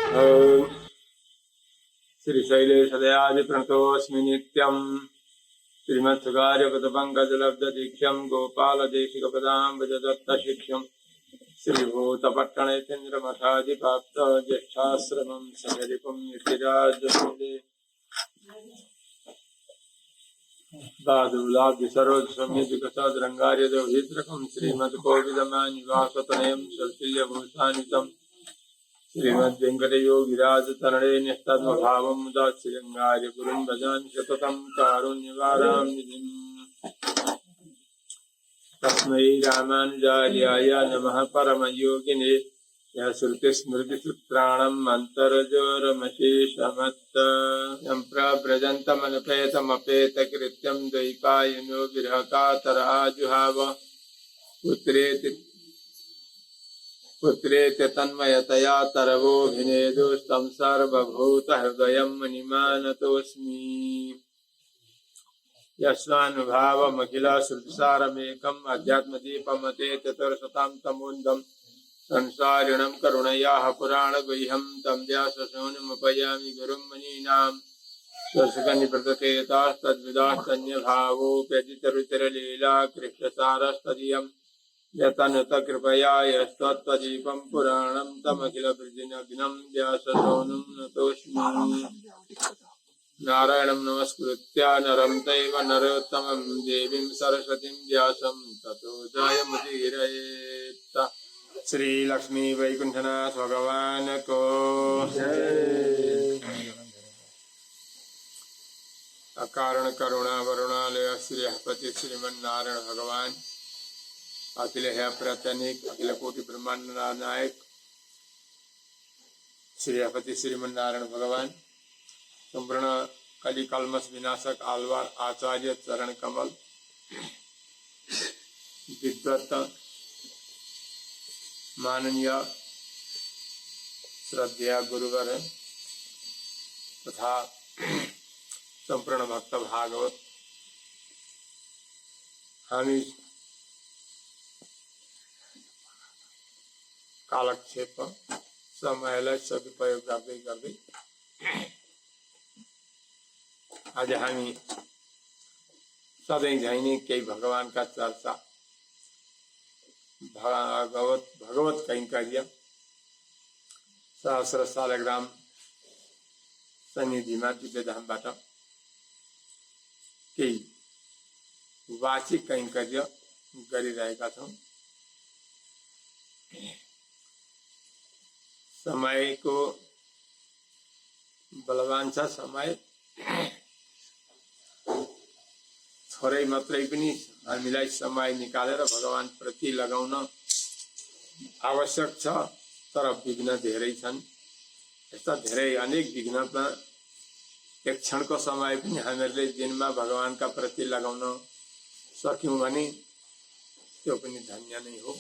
श्रीशैलेशदयादिप्रणतोऽस्मि नित्यम् श्रीमत्सुगार्यपदपङ्कजलब्धदीक्ष्यं गोपालदेशिकपदाम्बुजदत्तशिक्ष्यं श्रीभूतपट्टणेन्द्रमठादिप्राप्त ज्येष्ठाश्रमं सगरिपुं नित्यराजमुदे दादूलाभ्यसरोत्सम्यजुगसाद्रङ्गार्यदौहित्रकं श्रीमत्कोविदमानिवासतनयं सौशील्यभूषान्वितम् श्रीमद्वेङ्कटयोगिराजतरणे न्यस्तद्भावं मुदा श्रीरङ्गार्य गुरुं भजामि सततं कारुण्यवारां तस्मै रामानुजार्याय नमः परमयोगिने यः श्रुतिस्मृतिसूत्राणम् अन्तर्जोरमशेषमत्त यं प्रव्रजन्तमनुपेतमपेतकृत्यं द्वैपायनो विरहकातरः जुहाव पुत्रेति तन्मयतया तरवोऽभिनेदुस्तं सर्वभूतहृदयं मुनिमानतोऽस्मि यस्वानुभावमखिलश्रुतिसारमेकम् अध्यात्मदीपमते चतुर्शतां तमोन्दं संसारिणं करुणयाः पुराणगुह्यं तं व्याससूनुमुपयामि गुरुं मुनीनां दर्शकनिपृतकेतास्तद्विदास्तन्यभावोऽप्यतितरुतिरलीला कृष्णसारस्तदीयं यतनुतकृपया यस्त्वत्त्वदीपं पुराणं तमखिलवृजिनग्नं व्याससूनुं नतोऽस्मि नारायणं नमस्कृत्य नरं चैव नरोत्तमं देवीं सरस्वतीं व्यासं ततो जयमुदीरयेत्। श्री लक्ष्मी वैकुंठनाथ भगवान को अकारण करुणा वरुणालय श्री हपति श्रीमन्नारायण भगवान अखिल है प्रत्यनिक अखिल कोटि ब्रह्मांड नायक श्री हपति श्रीमन्नारायण भगवान संपूर्ण कली कलमस विनाशक आलवार आचार्य चरण कमल विद्वत माननीय श्रद्धेय गुरुवर तथा संपूर्ण भक्त भागवत हामी कालक्षेप समयलाई सदुपयोग गर्दै गर्दै आज हामी सधैँ झैं नै केही भगवानका चर्चा भगवत कैंकर्य सहस्र शालग्राम सन्निधिमा दिव्यधामबाट केही वाचिक कैंकर्य गरिरहेका छौं। समयको बलवान छ। समय थोरै मात्रै पनि हामीलाई समय निकालेर भगवान प्रति लगाउन आवश्यक छ, तर विघ्न धेरै छन्। यस्ता धेरै अनेक विघ्नमा एक क्षणको समय पनि हामीहरूले दिनमा भगवानका प्रति लगाउन सक्यौं भने त्यो पनि धन्य नै हो।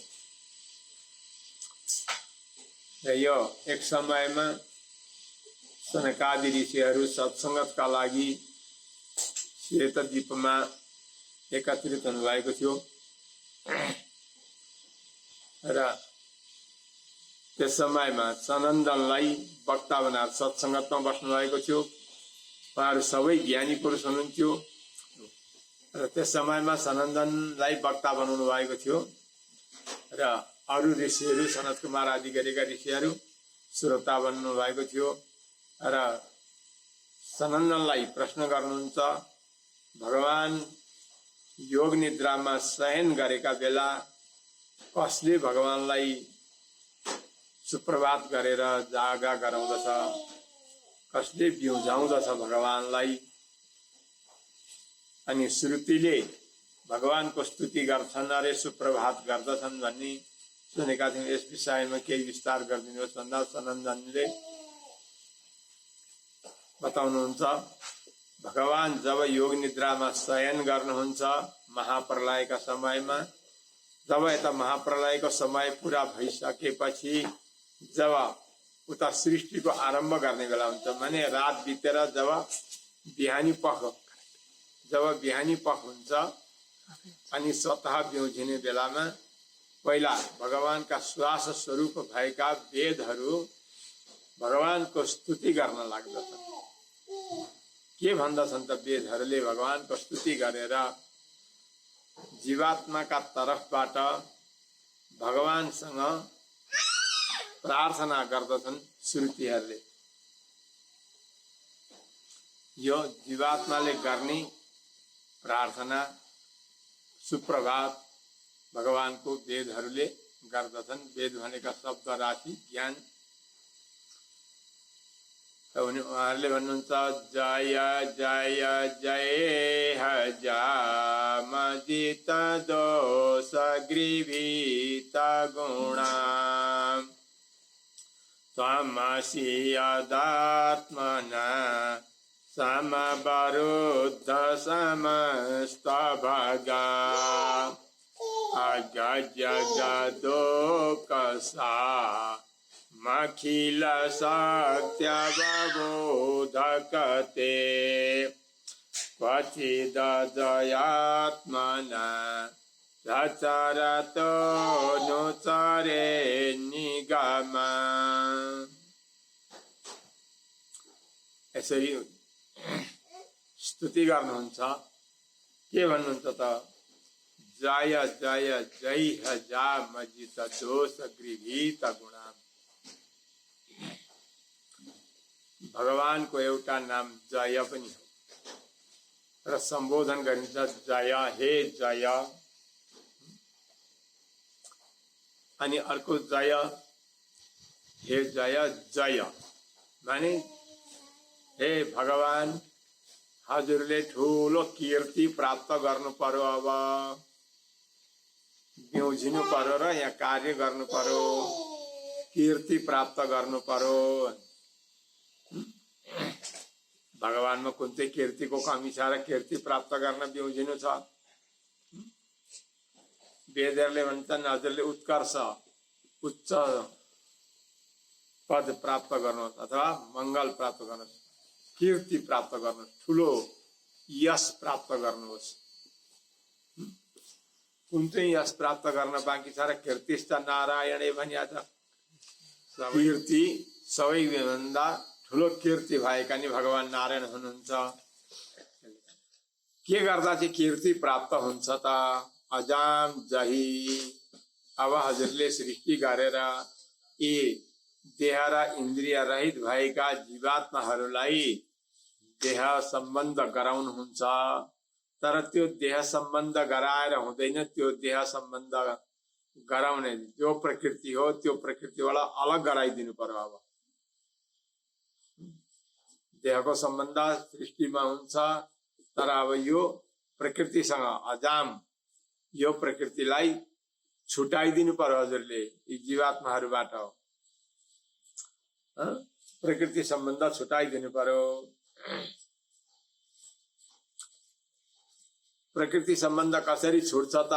र यो एक समयमा सनकादि ऋषिहरू सत्संगतका लागि श्वेतद्वीपमा एकत्रित हुनुभएको थियो र त्यस समयमा सनन्दनलाई वक्ता बनाएर सत्संगतमा बस्नु भएको थियो। उहाँहरू सबै ज्ञानी पुरुष हुनुहुन्थ्यो र त्यस समयमा सनन्दनलाई वक्ता बनाउनु भएको थियो र अरू ऋषिहरू सनत कुमार आदि गरेका ऋषिहरू श्रोता बन्नु भएको थियो र सनन्दनलाई प्रश्न गर्नुहुन्छ, भगवान योग निद्रामा शयन गरेका बेला कसले भगवानलाई सुप्रभात गरेर जागा गराउँदछ, कसले बिउझाउँदछ भगवानलाई। अनि श्रुतिले भगवानको स्तुति गर्छन्, अरे सुप्रभात गर्दछन् भन्ने सुनेका थियौं। यस विषयमा केही विस्तार गरिदिनुहोस् भन्दा सनन्दनले बताउनुहुन्छ, भगवान जब योग निद्रामा शयन गर्नुहुन्छ महाप्रलयका समयमा, जब यता महाप्रलयको समय पूरा भइसकेपछि जब उता सृष्टिको आरम्भ गर्ने बेला हुन्छ, माने रात बितेर जब बिहानी पख हुन्छ अनि स्वतः बिउझिने बेलामा पहिला भगवानका श्वास स्वरूप भएका वेदहरू भगवानको स्तुति गर्न लाग्दछन्। के भन्दछन् त वेदहरूले? भगवानको स्तुति गरेर जीवात्माका तर्फबाट भगवानसँग प्रार्थना गर्दछन् श्रुतिहरूले। यो जीवात्माले गर्ने प्रार्थना सुप्रभात भगवानको वेदहरूले गर्दछन्। वेद भनेका शब्द राशि ज्ञान। उहाँहरूले भन्नुहुन्छ जय जय जय हजामजित दोष गृभीत गुणा त्वमसि यदात्मना समवरुद्ध समस्त भगा अगजगदोकसा मखिल सत्यवबोधकते क्वचिदजयात्मना सचरतो नुचरे निगमा। यसरी स्तुति गर्नुहुन्छ। के भन्नुहुन्छ त? जय जय जय हजामजित दोष गृभीत गुणा। भगवानको एउटा नाम जय पनि हो र सम्बोधन गरिन्छ जय, हे जय। अनि अर्को जय, हे जय जय माने हे भगवान, हजुरले ठुलो कीर्ति प्राप्त गर्नु पर्यो, अब ब्युझिनु पर्यो र यहाँ कार्य गर्नु पर्यो, कीर्ति प्राप्त गर्नु पर्यो। भगवानमा कुन चाहिँ कीर्तिको कमी छ र कीर्ति प्राप्त गर्न ब्युझिनु छ? वेदहरूले भन्छन् हजुरले उत्कर्ष उच्च पद प्राप्त गर्नुहोस् अथवा मङ्गल प्राप्त गर्नुहोस्, कीर्ति प्राप्त गर्नुहोस्, ठुलो यश प्राप्त गर्नुहोस्। कुन चाहिँ यश प्राप्त गर्न बाँकी छ र? कीर्तिश्च नारायणे भनिया छ। कीर्ति सबैभन्दा ठुलो कीर्ति भएका नि भगवान नारायण हुनुहुन्छ। के गर्दा चाहिँ कीर्ति प्राप्त हुन्छ त? अजाम जही। अब हजुरले सृष्टि गरेर यी देह र इन्द्रिय रहित भएका जीवात्माहरूलाई देह सम्बन्ध गराउनुहुन्छ। तर त्यो देह सम्बन्ध गराएर हुँदैन। त्यो देह सम्बन्ध गराउने जो प्रकृति हो त्यो प्रकृतिबाट अलग गराइदिनु पर्यो। अब देहको सम्बन्ध सृष्टिमा हुन्छ, तर अब यो प्रकृतिसँग अजाम यो प्रकृतिलाई छुटाइदिनु पर्यो हजुरले यी जीवात्माहरूबाट। प्रकृति सम्बन्ध छुटाइदिनु पर्यो। प्रकृति सम्बन्ध कसरी छुट्छ त?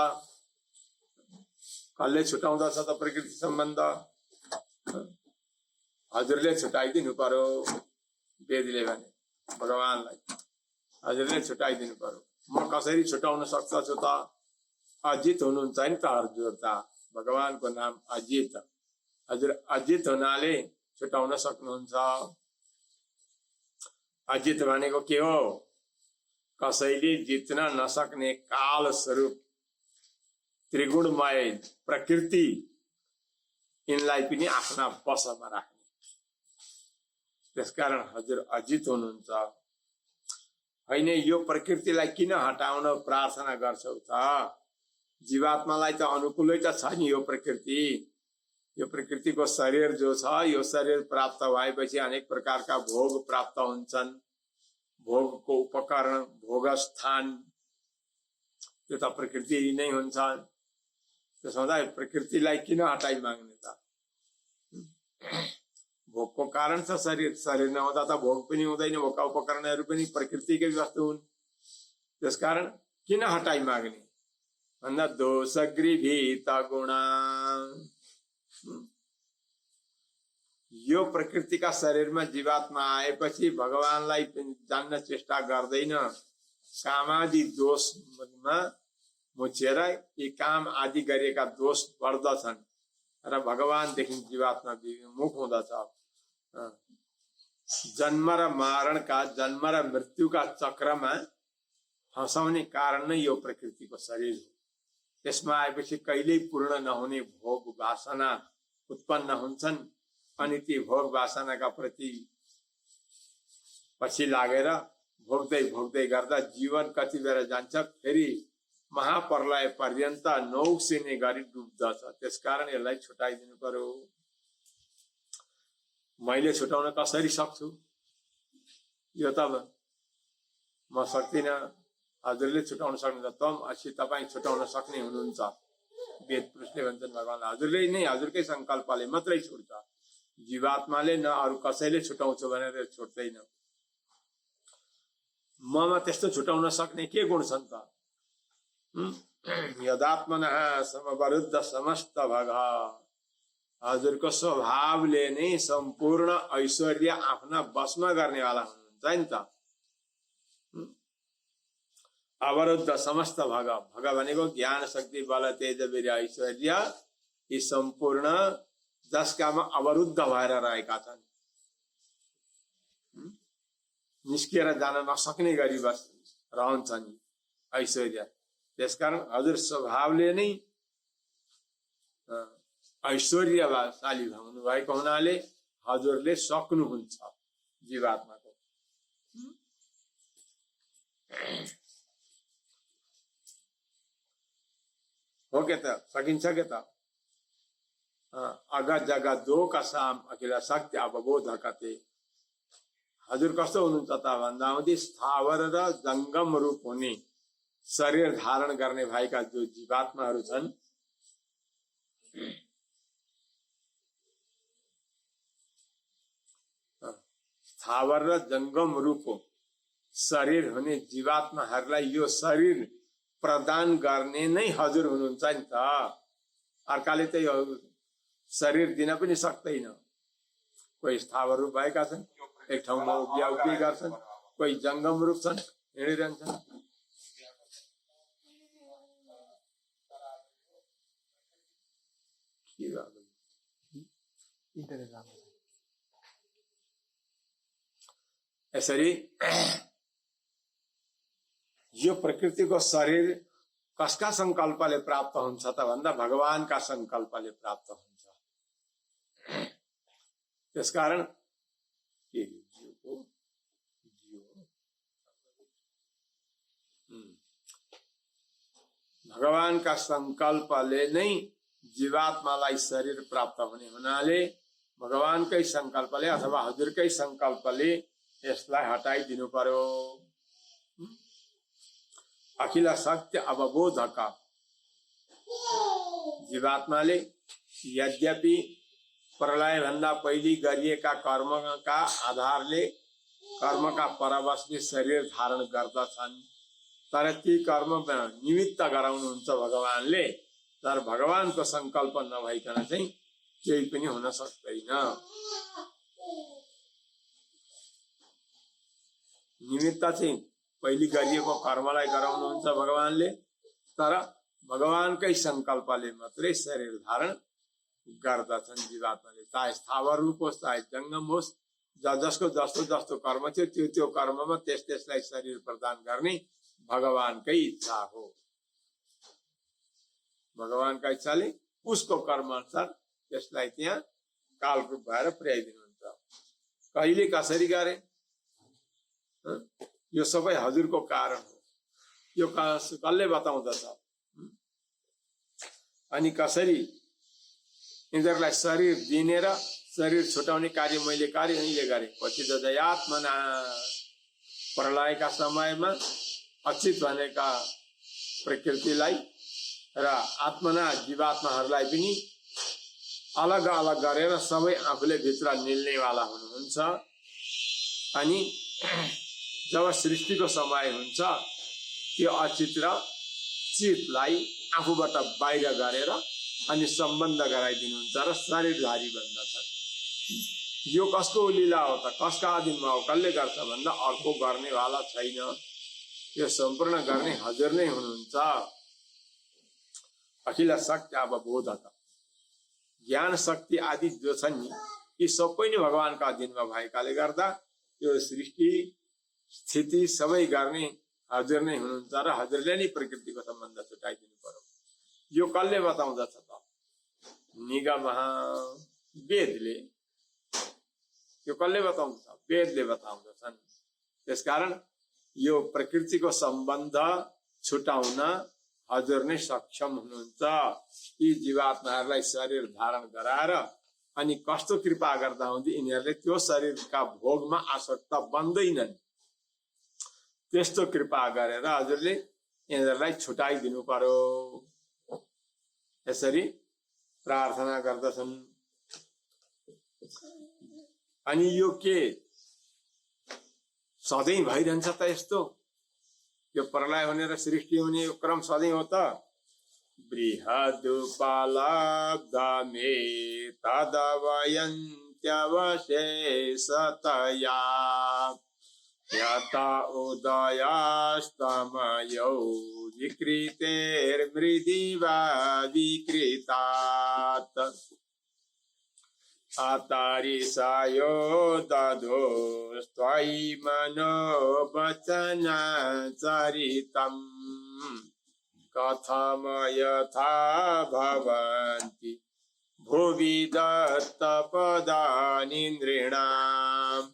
कसले छुटाउँदछ त प्रकृति सम्बन्ध? हजुरले छुटाइदिनु पर्यो। वेदले भने भगवानलाई हजुरले छुटाइदिनु पर्यो। म कसरी छुटाउन सक्छु त? अजित हुनुहुन्छ नि त हजुर त। भगवानको नाम अजित। हजुर अजित हुनाले छुटाउन सक्नुहुन्छ। अजित भनेको के हो? कसैले जित्न नसक्ने काल स्वरूप त्रिगुणमय प्रकृति, यिनलाई पनि आफ्ना वशमा राख्ने। त्यसकारण हजुर अजित हुनुहुन्छ। होइन, यो प्रकृतिलाई किन हटाउन प्रार्थना गर्छौ त? जीवात्मालाई त अनुकूलै त छ नि यो प्रकृति। यो प्रकृतिको शरीर जो छ, यो शरीर प्राप्त भएपछि अनेक प्रकारका भोग प्राप्त हुन्छन्। भोगको उपकरण, भोग स्थान त्यो त प्रकृति नै हुन्छ। त्यसो हुँदा प्रकृतिलाई किन हटाइ माग्ने त? भोगको कारण छ शरीर। शरीर नहुँदा त भोग पनि हुँदैन। भोगका उपकरणहरू पनि प्रकृतिकै वस्तु हुन्। त्यसकारण किन हटाइ माग्ने भन्दा दोष गृभीत गुणा। यो प्रकृतिका शरीरमा जीवात्मा आएपछि भगवानलाई जान्न चेष्टा गर्दैन। कामादि दोषमा मुछेर यी काम आदि गरेका दोष बढ्दछन् र भगवानदेखि जीवात्मा विमुख हुँदछ। जन्म र मरणका जन्म र मृत्युका चक्रमा फसाउने कारण नै यो प्रकृतिको शरीर हो। त्यसमा आएपछि कहिल्यै पूर्ण नहुने भोग वासना उत्पन्न हुन्छन् अनि ती भोग वासनाका प्रति पछि लागेर भोग्दै भोग्दै गर्दा जीवन कति बेर जान्छ फेरि महाप्रलय पर्यन्त नौसिने गरी डुब्दछ। त्यसकारण यसलाई छुटाइदिनु पर्यो। मैले छुटाउन कसरी सक्छु? यो त म सक्दिनँ, हजुरले छुटाउन सक्नुहुन्छ। तम असी तपाईँ छुटाउन सक्ने हुनुहुन्छ। वेद पुरुषले भन्छन् भगवान हजुरले नै हजुरकै संकल्पले मात्रै छुट्छ। जीवात्माले न अरू कसैले छुटाउँछु भनेर छुट्दैन। ममा त्यस्तो छुटाउन सक्ने के गुण छन् त? यदात्मनः समवरुद्ध समस्त भग, हजुरको स्वभावले नै सम्पूर्ण ऐश्वर्य आफ्ना वशमा गर्नेवाला हुनुहुन्छ नि त। अवरुद्ध समस्त भग, भग भनेको ज्ञान शक्ति बल तेज वीर्य ऐश्वर्य, यी सम्पूर्ण जसकामा अवरुद्ध भएर रहेका छन्, निस्किएर जान नसक्ने गरी बस रहन्छन् ऐश्वर्य। त्यसकारण हजुर स्वभावले नै ऐश्वर्यशाली हुनु भएको हुनाले हजुरले सक्नुहुन्छ जीवात्माको। हो के त? सकिन्छ के त? अगा जगा दो कसाम अखिल शक्ति अवबोधकते। हजुर कस्तो हुनुहुन्छ त भन्दा स्थावर र जंगम रूप हुने शरीर धारण गर्ने भएका जो जीवात्माहरू छन्, स्थावर र जंगम रूप शरीर हुने जीवात्माहरूलाई यो शरीर प्रदान गर्ने नै हजुर हुनुहुन्छ नि त। अर्काले त यो शरीर दिन पनि सक्दैन। कोही स्थावर रूप भएका छन्, एक ठाउँमा उभिया उभिए गर्छन्, कोही जंगम रूप छन्, हिँडिरहन्छन्। यसरी यो प्रकृतिको शरीर कसका संकल्पले प्राप्त हुन्छ त भन्दा भगवानका संकल्पले प्राप्त हुन्छ। त्यसकारण भगवानका संकल्पले नै जीवात्मालाई शरीर प्राप्त हुने हुनाले भगवानकै संकल्पले अथवा हजुरकै संकल्पले यसलाई हटाइदिनु पर्यो। अखिल सत्य अवबोधक जीवात्माले यद्यपि प्रलय भन्दा पहिले गरिएका कर्मका आधारले कर्मका परवशले शरीर धारण गर्दछन्, तर ती कर्म निमित्त गराउनुहुन्छ भगवानले। तर भगवानको संकल्प नभइकन चाहिँ केही पनि हुन सक्दैन। निमित्त चाहिँ पहिले गरिएको कर्मलाई गराउनुहुन्छ भगवानले, तर भगवानकै संकल्पले मात्रै शरीर धारण गर्दछन् जीवात्माले। चाहे स्थावर रूप होस् चाहे जंगम होस्, जसको जस्तो जस्तो कर्म थियो त्यो त्यो कर्ममा त्यसलाई शरीर प्रदान गर्ने भगवानकै इच्छा हो। भगवानका इच्छाले उसको कर्म अनुसार त्यसलाई त्यहाँ कालरूप भएर पुर्याइदिनुहुन्छ। कहिले कसरी गरे यो सबै हजुरको कारण हो। यो कसले बताउँदछ? अनि कसरी यिनीहरूलाई शरीर दिने र शरीर छुटाउने कार्य मैले अहिले गरेँ। पछि दयात्मना प्रलयका समयमा अचित भनेका प्रकृतिलाई र आत्मना जीवात्माहरूलाई पनि अलग अलग गरेर सबै आफूले भित्र निल्नेवाला हुनुहुन्छ। अनि जब सृष्टिको समय हुन्छ त्यो अचित र चितलाई आफूबाट बाहिर गरेर अनि सम्बन्ध गराइदिनुहुन्छ र शरीरधारी बन्दछन्। यो कसको लीला हो त? कसका अधीनमा हो? कसले गर्छ भन्दा अर्को गर्नेवाला छैन। यो सम्पूर्ण गर्ने हजुर नै हुनुहुन्छ। अखिल शक्ति अवबोधक ज्ञान शक्ति आदि जो छन् यी सबै नै भगवानका अधीनमा भएकाले गर्दा यो सृष्टि स्थिति सबै गर्ने हजुर नै हुनुहुन्छ र हजुरले नै प्रकृतिको सम्बन्ध छुटाइदिनु पर्यो। यो कसले बताउँदछ त? निगम वेदले। यो कसले बताउँछ? वेदले बताउँदछन्। त्यसकारण यो प्रकृतिको सम्बन्ध छुटाउन हजुर नै सक्षम हुनुहुन्छ। यी जीवात्माहरूलाई शरीर धारण गराएर अनि कस्तो कृपा गर्दा हुन्छ यिनीहरूले त्यो शरीरका भोगमा आसक्त बन्दैनन्। त्यस्तो कृपा गरेर हजुरले यिनीहरूलाई छुटाइदिनु पर्यो। यसरी प्रार्थना गर्दछन्। अनि यो के सधैँ भइरहन्छ त? यस्तो यो प्रलय हुने र सृष्टि हुने यो क्रम सधैँ हो त? बृहदुपलब्धमे तदवयन्त्यवशेषतया यथा उदयास्तमयौ विकृतेर्मृदिवा विकृतात् अतरिषयो दधोस्त्वयि मनोवचनचरितम् कथम यथा भवन्ति भुवि दत्तपदानि नृणाम्।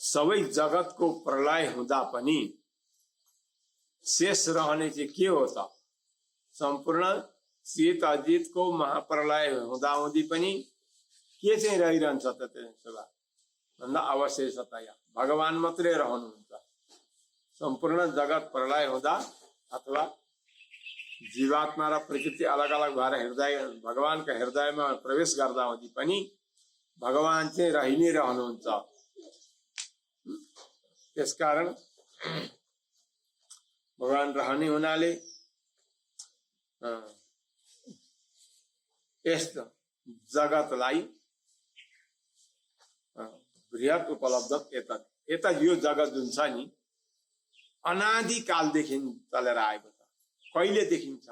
सबै जगतको प्रलय हुँदा पनि शेष रहने चाहिँ के हो त? सम्पूर्ण शीत अजितको महाप्रलय हुँदाहुँदी पनि के चाहिँ रहिरहन्छ त? त्यसो भए भन्दा अवशेषतया भगवान मात्रै रहनुहुन्छ। सम्पूर्ण जगत प्रलय हुँदा अथवा जीवात्मा र प्रकृति अलग अलग भएर हृदय भगवानका हृदयमा प्रवेश गर्दा हुँदी पनि भगवान चाहिँ रहि नै रहनुहुन्छ। त्यसकारण भगवान रहने हुनाले यस जगतलाई बृहत उपलब्ध एतद यो जगत जुन छ नि अनादि कालदेखि चलेर आएको छ। कहिले देखिन्छ?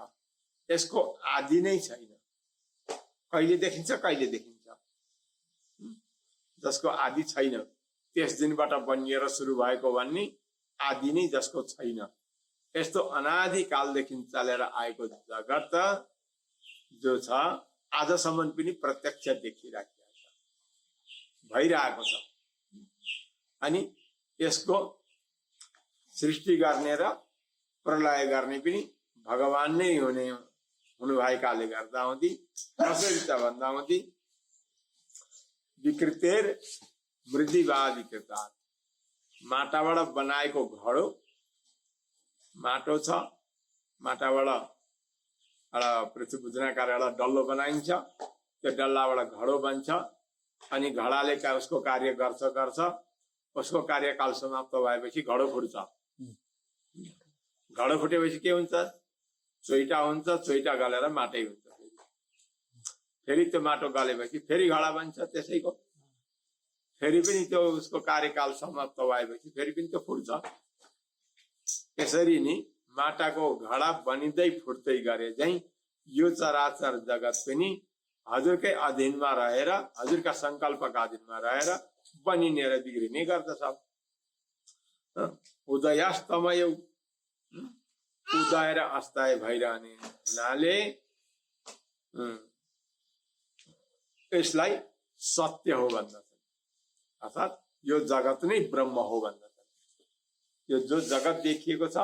यसको आदि नै छैन। कहिले देखिन्छ? कहिले देखिन्छ? जसको आदि छैन त्यस दिनबाट बनिएर सुरु भएको भन्ने आदि नै जसको छैन। यस्तो अनादि कालदेखि चलेर आएको जगत जो छ आजसम्म पनि प्रत्यक्ष देखिराखेको छ, भइरहेको छ। अनि यसको सृष्टि गर्ने र प्रलय गर्ने पनि भगवान नै हुनु भएकाले गर्दा हुँदी कसरी त भन्दा हुँदी विकृतेर मृदिवा विकृतात् माटाबाट बनाएको घडो माटो छ, माटाबाट एउटा पृथ्वी बुझ्नकार एउटा डल्लो बनाइन्छ, त्यो डल्लाबाट घडो बन्छ अनि घडाले उसको कार्य गर्छ उसको कार्यकाल समाप्त भएपछि घडो फुट्छ। घडो फुटेपछि के हुन्छ? चोइटा हुन्छ, चोइटा गलेर माटै हुन्छ। फेरि त्यो माटो गलेपछि फेरि घडा बन्छ त्यसैको। फेरि पनि त्यो उसको कार्यकाल समाप्त भएपछि फेरि पनि त्यो फुट्छ। यसरी नि माटाको घडा बनिँदै फुट्दै गरे चाहिँ यो चराचर जगत पनि हजुरकै अधीनमा रहेर हजुरका संकल्पका अधीनमा रहेर बनिने र बिग्रिने गर्दछ। उदयास्तमय उदय र अस्तय भइरहने हुनाले यसलाई सत्य हो भन्दछन्। अर्थात् यो जगत नै ब्रह्म हो भन्दछन्। यो जो जगत देखिएको छ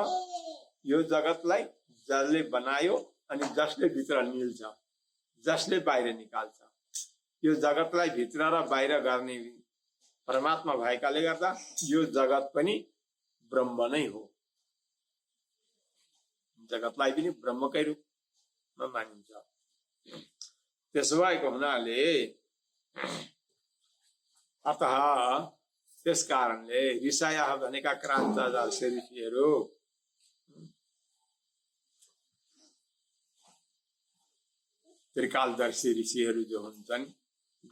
यो जगतलाई जसले बनायो अनि जसले भित्र निल्छ, जसले बाहिर निकाल्छ, यो जगतलाई भित्र र बाहिर गर्ने परमात्मा भएकाले गर्दा यो जगत पनि ब्रह्म नै हो। जगतलाई पनि ब्रह्मकै रूपमा मानिन्छ। त्यसो भएको हुनाले अतः त्यस कारणले ऋषयः भनेका क्रान्तदर्शी ऋषिहरू त्रिकालदर्शी ऋषिहरू जो हुन्छन्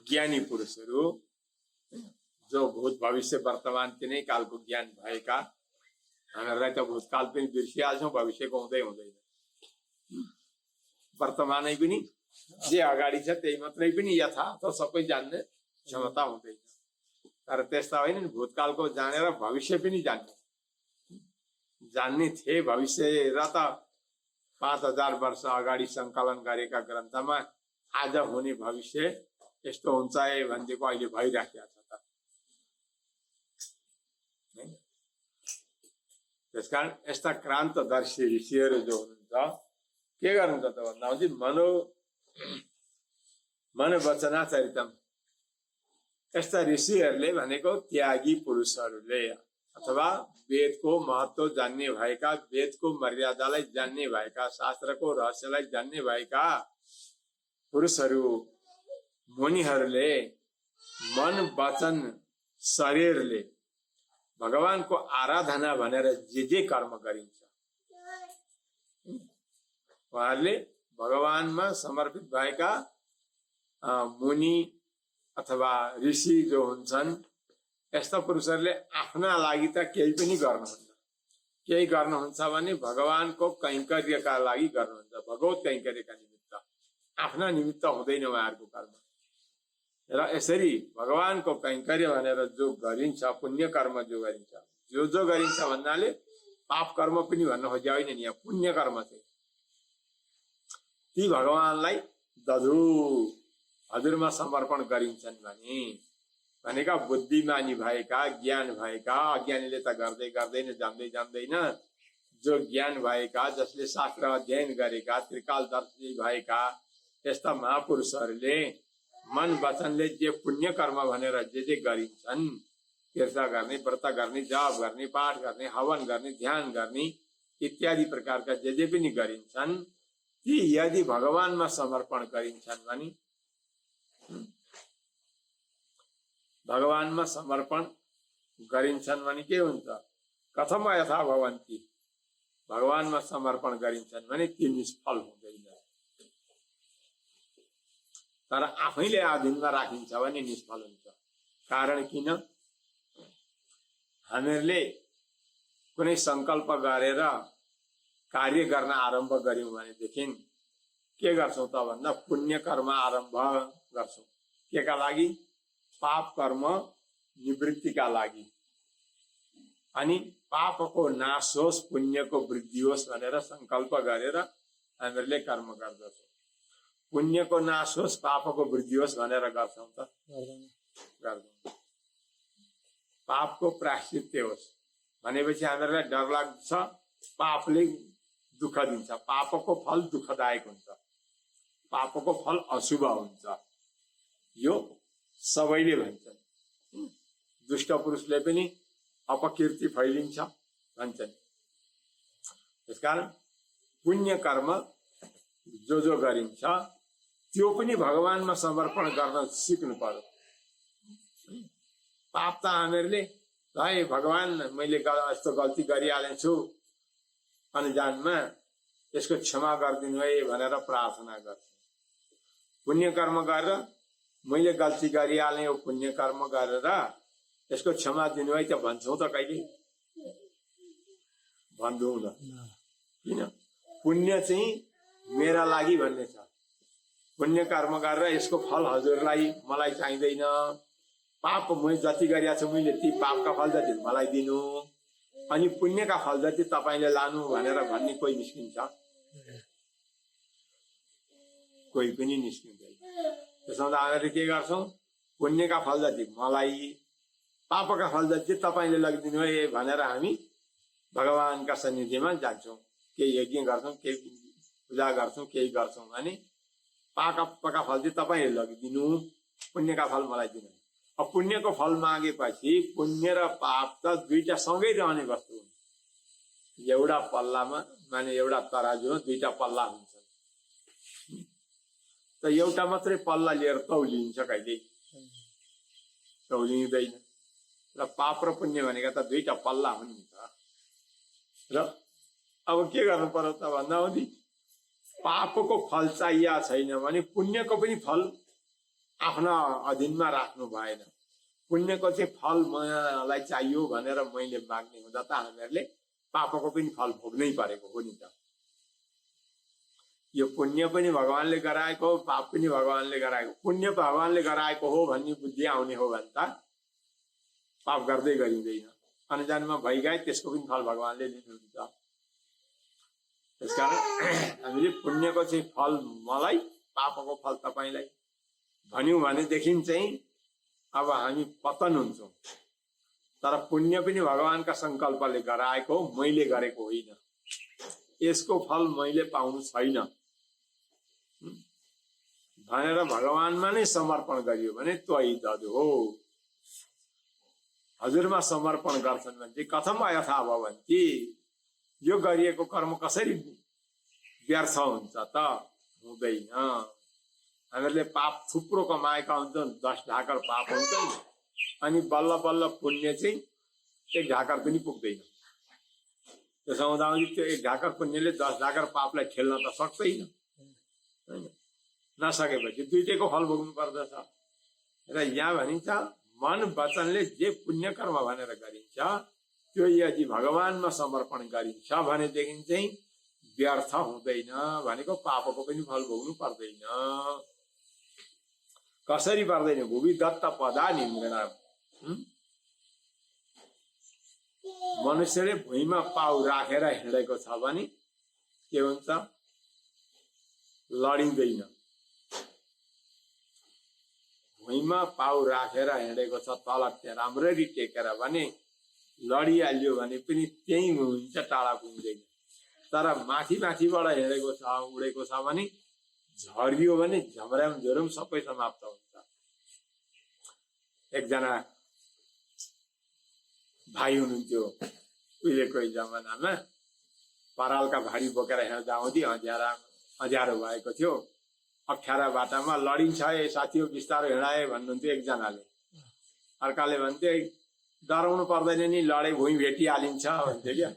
ज्ञानी पुरुषहरू जो भूत भविष्य वर्तमान तिनै कालको ज्ञान भएका हामीहरूलाई त भूतकाल पनि बिर्सिहाल्छौँ, भविष्यको हुँदै हुँदैन। वर्तमानै पनि जे अगाडि छ त्यही मात्रै पनि यथार्थ सबै जान्ने क्षमता हुँदैन। तर त्यस्ता होइन नि, भूतकालको जानेर भविष्य पनि जान्ने थिए। भविष्य र त 5000 वर्ष अगाडि सङ्कलन गरेका ग्रन्थमा आज हुने भविष्य यस्तो हुन्छ है भनेदेखि अहिले भइराखेको छ त। त्यसकारण यस्ता क्रान्तदर्शी ऋषिहरू जो हुनुहुन्छ के गर्नुहुन्छ त भन्दाखेरि मनोवचनाचरितम, यस्ता ऋषिहरूले भनेको त्यागी पुरुषहरूले अथवा वेदको महत्व जान्ने भएका, वेदको मर्यादालाई जान्ने भएका, शास्त्रको रहस्यलाई जान्ने भएका पुरुषहरू, मुनिहरूले मन वचन शरीरले भगवानको आराधना भनेर जे कर्म गरिन्छ, उहाँहरूले भगवानमा समर्पित भएका मुनि अथवा ऋषि जो हुन्छन्, यस्ता पुरुषहरूले आफ्ना लागि त केही पनि गर्नुहुन्न। केही गर्नुहुन्छ भने भगवानको कैंकर्यका लागि गर्नुहुन्छ, भगवत कैंकर्यका निमित्त। आफ्ना निमित्त हुँदैन उहाँहरूको कर्म। र यसरी भगवानको कैंकर्य भनेर जो गरिन्छ, पुण्य कर्म जो गरिन्छ, जो गरिन्छ भन्नाले पाप कर्म पनि भन्न खोजेको होइन नि, यहाँ पुण्य कर्म चाहिँ ती भगवानलाई हजुरमा समर्पण गरिन्छन् भनेका बुद्धिमानी भएका, ज्ञान भएका, अज्ञानीले त गर्दै गर्दैन, जान्दैन, जो ज्ञान भएका, जसले शास्त्र अध्ययन गरेका, त्रिकालदर्शी भएका यस्ता महापुरुषहरूले मन वचनले जे पुण्य कर्म भनेर जे गरिन्छन्, तीर्थ गर्ने, व्रत गर्ने, जप गर्ने, पाठ गर्ने, हवन गर्ने, ध्यान गर्ने इत्यादि प्रकारका जे पनि गरिन्छन्, ती यदि भगवानमा समर्पण गरिन्छन् भने, भगवानमा समर्पण गरिन्छन् भने के हुन्छ? कथम यथा भवन्ति, भगवानमा समर्पण गरिन्छन् भने ती निष्फल हुँदैन। तर आफैले अधीनमा राखिन्छ भने निष्फल हुन्छ। कारण किन? हामीहरूले कुनै संकल्प गरेर कार्य गर्न आरम्भ गर्यौं भनेदेखि के गर्छौं त भन्दा पुण्य कर्म आरम्भ गर्छौं। के का लागि? पाप कर्म निवृत्तिका लागि। अनि पापको नाश होस्, पुण्यको वृद्धि होस् भनेर संकल्प गरेर हामीहरूले कर्म गर्दछौं। पुण्यको नाश होस्, पापको वृद्धि होस् भनेर गर्छौं त गर्दैनौं। पापको प्रायश्चित्य होस् भनेपछि हामीहरूलाई डर लाग्छ, पापले दुःख दिन्छ, पापको फल दुःखदायक हुन्छ, पापको फल अशुभ हुन्छ, यो सबैले भन्छन्। दुष्ट पुरुषले पनि अपकीर्ति फैलिन्छ भन्छन्। त्यसकारण पुण्य कर्म जो गरिन्छ त्यो पनि भगवानमा समर्पण गर्न सिक्नु पर्यो। पाप त हामीहरूले है भगवान मैले यस्तो गल्ती गरिहालेछु अनजानमा, यसको क्षमा गरिदिनु है भनेर प्रार्थना गर्छ। पुण्य कर्म गरेर मैले गल्ती गरिहालेँ, यो पुण्य कर्म गरेर यसको क्षमा दिनु है त भन्छौँ त कहिले? भन्दैनौँ। किन? पुण्य चाहिँ मेरा लागि भन्ने छ। पुण्य कर्म गरेर यसको फल हजुरलाई मलाई चाहिँदैन, पाप मैले जति गरिएको छु मैले ती पापका फल जति मलाई दिनु, अनि पुण्यका फल जति तपाईले लानु भनेर भन्ने कोही निस्किन्छ? कोही पनि निस्किँदैन। त्यसमा त हामीले के गर्छौं? पुण्यका फल जति मलाई, पापका फल जति तपाईले लगिदिनु है भनेर हामी भगवानका सन्निधिमा जान्छौं। केही यज्ञ गर्छौं, केही पूजा गर्छौं, केही गर्छौं भने पापका फल चाहिँ तपाईले लगिदिनु, पुण्यका फल मलाई दिनु। अब पुण्यको फल मागेपछि पुण्य र पाप त दुईटा सँगै रहने वस्तु हुन्। एउटा पल्लामा माने एउटा तराजुमा दुईटा पल्ला हुन्छन्। त एउटा मात्रै पल्ला लिएर तौलिन्छ कहिले? तौलिँदैन। र पाप र पुण्य भनेका त दुईटा पल्ला हुन् नि त। र अब के गर्नु पर्यो त भन्दाखेरि पापको फल चाहिएको छैन भने पुण्यको पनि फल आफ्ना अधीनमा राख्नु भएन। पुण्यको चाहिँ फल मलाई चाहियो भनेर मैले माग्ने हुँदा त हामीहरूले पापको पनि फल भोग्नै परेको हो नि त। यो पुण्य पनि भगवानले गराएको हो, पाप पनि भगवानले गराएको। पुण्य भगवानले गराएको हो भन्ने बुद्धि आउने हो भने त पाप गर्दै गरिँदैन, अनजानमा भइगए त्यसको पनि फल भगवानले लिनुहुन्छ। त्यसकारण हामीले पुण्यको चाहिँ फल मलाई, पापको फल तपाईलाई भन्यौं भनेदेखि चाहिँ अब हामी पतन हुन्छौँ। तर पुण्य पनि भगवानका संकल्पले गराएको हो, मैले गरेको होइन। यसको फल मैले पाउनु छैन भनेर भगवानमा नै समर्पण गरियो भने त्वयि दद्यो हो। हजुरमा समर्पण गर्छन् भने चाहिँ कथम अयथा भवन्ति, यो गरिएको कर्म कसरी व्यर्थ हुन्छ त? हुँदैन। हामीहरूले पाप थुप्रो कमाएका हुन्छन्, 10 ढाकर पाप हुन्छन्, अनि बल्ल बल्ल पुण्य चाहिँ 1 ढाकर पनि पुग्दैन। त्यसो हुँदा त्यो 1 ढाकर पुण्यले 10 ढाकर पापलाई खेल्न त सक्दैन हैन। नसकेपछि दुईटैको फल भोग्नु पर्दछ। र यहाँ भनिन्छ मन वचनले जे पुण्य कर्म भनेर गरिन्छ त्यो यदि भगवानमा समर्पण गरिन्छ भनेदेखि चाहिँ व्यर्थ हुँदैन। भनेको पापको पनि फल भोग्नु पर्दैन। कसरी पर्दैन? भुवि दत्त पदानि नृणाम। मनुष्यले भुइँमा पाउ राखेर हिँडेको छ भने के हुन्छ? लडिँदैन। भुइँमा पाउ राखेर हिँडेको छ तल राम्ररी टेकेर भने लडिहाल्यो भने पनि त्यही हुन्छ, टाढा पुग्दैन। तर माथि माथिबाट हिँडेको छ, उडेको छ भने झरियो भने झमराम झुरुम सबै समाप्त हुन्छ। एकजना भाइ हुनुहुन्थ्यो उहिलेको जमानामा, परालका भारी बोकेर हिँड्दा हुँदी अँध्यारो भएको थियो। अप्ठ्यारा बाटामा लडिन्छ है साथीहो, बिस्तारो हिँडाए भन्नुहुन्थ्यो एकजनाले। अर्काले भन्थ्यो डराउनु पर्दैन नि, लडे भुइँ भेटिहालिन्छ भन्थ्यो क्या।